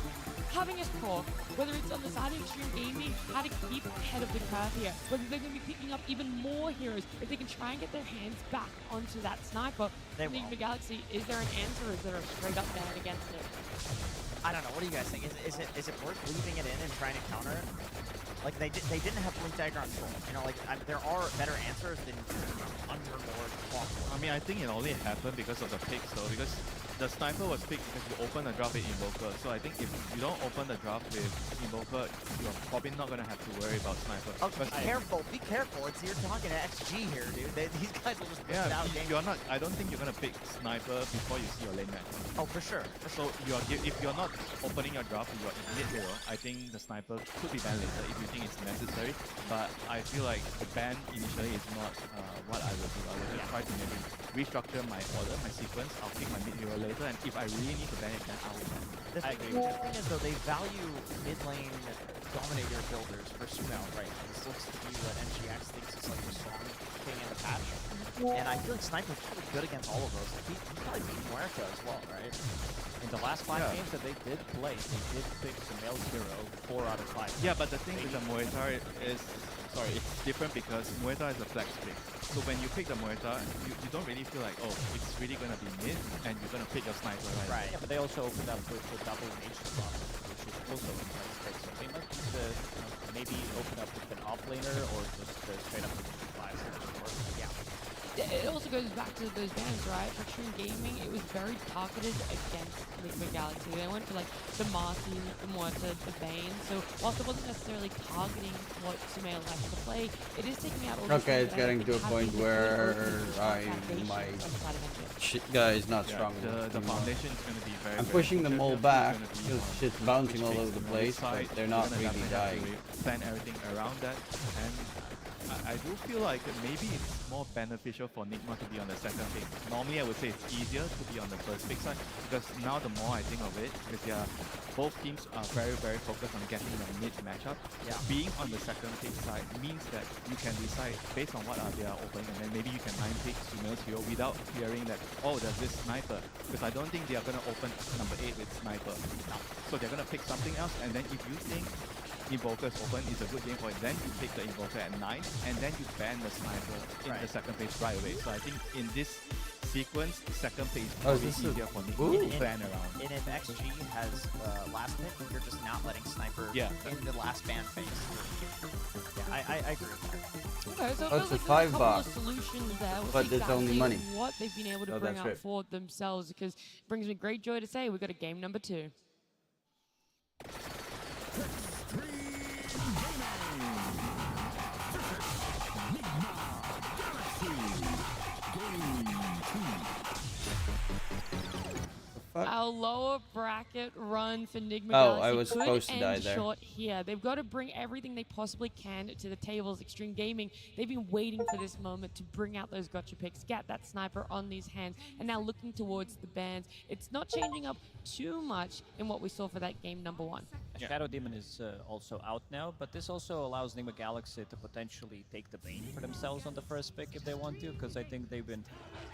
having us talk, whether it's on the side of Xtreme Gaming, how to keep ahead of the curve here, whether they're going to be picking up even more heroes, if they can try and get their hands back onto that sniper. Nigma Galaxy, is there an answer, or is there a straight up ban against it? I don't know. What do you guys think? Is it worth leaving it in and trying to counter it? Like, they didn't have Blink Dagger on Troll. You know, like, there are better answers than Underlord Clock. I mean, I think it only happened because of the picks, though, because the sniper was picked because you open the draft with Invoker. So I think if you don't open the draft with Invoker, you're probably not going to have to worry about sniper. Oh, be careful. You're talking to XG here, dude. These guys will just push it out. You're not. I don't think you're going to pick sniper before you see your lane match. Oh, for sure. So if you're not opening your draft with your mid hero, I think the sniper could be banned later if you think it's necessary. But I feel like the ban initially is not what I would do. I would just try to maybe restructure my order, my sequence. I'll pick my mid hero later, and if I really need to ban it, then I will ban it. I agree. The thing is, though, they value mid lane dominator builders for Sumo right now. This looks to be what NGX thinks is like the strong thing in the patch. And I feel like Sniper's probably good against all of those. Like, he probably beat Muerta as well, right? In the last 5 games that they did play, they did pick Sumail's hero 4 out of 5. Yeah, but the thing with the Muerta is, it's different because Muerta is a flex pick. So when you pick the Muerta, you don't really feel like, oh, it's really going to be mid, and you're going to pick your sniper, right? Right. Yeah, but they also opened up with the double nature buff, which is also a nice pick. So they might need to maybe open up with an offlaner or just straight up with the 5 yeah. It also goes back to those bans, right? For Xtreme Gaming, it was very targeted against Nigma Galaxy. They went for like the Marcy, the Muerta, the Bane. So whilst it wasn't necessarily targeting what Sumail likes to play, it is taking out all the Okay, it's getting to a point where my guy is not strong enough. The foundation is going to be very. I'm pushing them all back because shit's bouncing all over the place, but they're not really dying. Plan everything around that, and I do feel like maybe it's more beneficial for Nigma to be on the second pick. Normally I would say it's easier to be on the first pick side, because now the more I think of it, because both teams are very, very focused on getting the mid matchup. Being on the second pick side means that you can decide based on what they are opening, and then maybe you can 9-pick Sumail's hero without fearing that, oh, there's this sniper. Because I don't think they are going to open number 8 with sniper. So they're going to pick something else, and then if you think Invoker's open is a good game for it, then you pick the Invoker at 9, and then you ban the sniper in the second phase right away. So I think in this sequence, the second phase is probably easier for Nigma to plan around. And if XG has last pick, you're just not letting sniper in the last ban phase. Yeah, I agree with that. Okay, so it's a like $5 couple of solutions there. We'll but see it's only exactly money. what they've been able to bring out right. for themselves, because it brings me great joy to say we've got a game number 2. Our lower bracket run for Nigma Galaxy I was supposed to die end there. short here. They've got to bring everything they possibly can to the tables. Xtreme Gaming, they've been waiting for this moment to bring out those gotcha picks, get that sniper on these hands, and now looking towards the bans. It's not changing up too much in what we saw for that game number 1. Shadow Demon is also out now, but this also allows Nigma Galaxy to potentially take the bane for themselves on the first pick if they want to, because I think they've been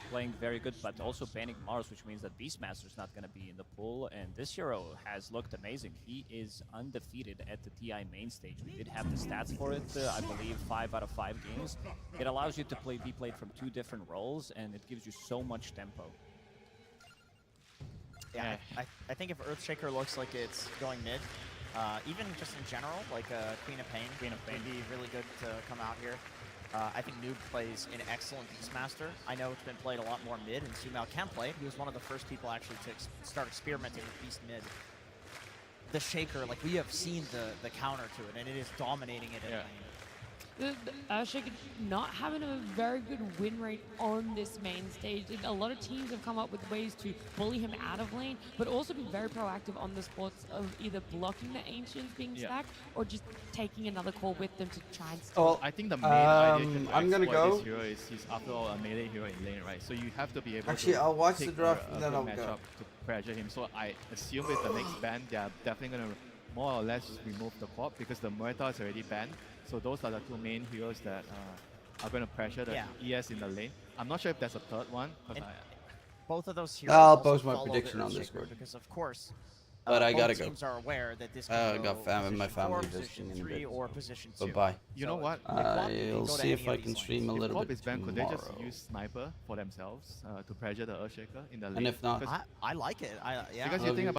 playing very good, but also banning Mars, which means that Beastmaster's not going to be in the pool, and this hero has looked amazing. He is undefeated at the TI main stage. We did have the stats for it, I believe 5 out of 5 games. It allows you to be played from 2 different roles, and it gives you so much tempo. Yeah, I think if Earthshaker looks like it's going mid, even just in general, like Queen of Pain would be really good to come out here. I think Noob plays an excellent Beastmaster. I know it's been played a lot more mid, and Sumail can play it. He was one of the first people actually to start experimenting with Beast mid. The Shaker, like, we have seen the counter to it, and it is dominating it in lane. Shaker not having a very good win rate on this main stage. A lot of teams have come up with ways to bully him out of lane, but also be very proactive on the spots of either blocking the Ancients being stacked or just taking another call with them to try and stop. Well, I think the main idea I'm gonna go. This hero is he's after all a melee hero in lane, right? So you have to be able Actually, to I'll watch pick the draft a and then good I'll matchup go. to pressure him. So I assume with the next ban, they are definitely going to more or less remove the Quap, because the Muerta is already banned. So those are the 2 main heroes that are going to pressure the ES in the lane. I'm not sure if there's a third one. Both of those heroes I'll also post my follow prediction the on Earthshaker, Discord. because of course, But I both gotta go. teams are aware that this I can got go my position 4, family position visiting in a 3, bit. or position 2. Bye-bye. You know what? I'll see if I can stream a little If bit is banned, could they just tomorrow. use Sniper for themselves to pressure the Earthshaker in the lane? And if not, I like it. Yeah. Because you think about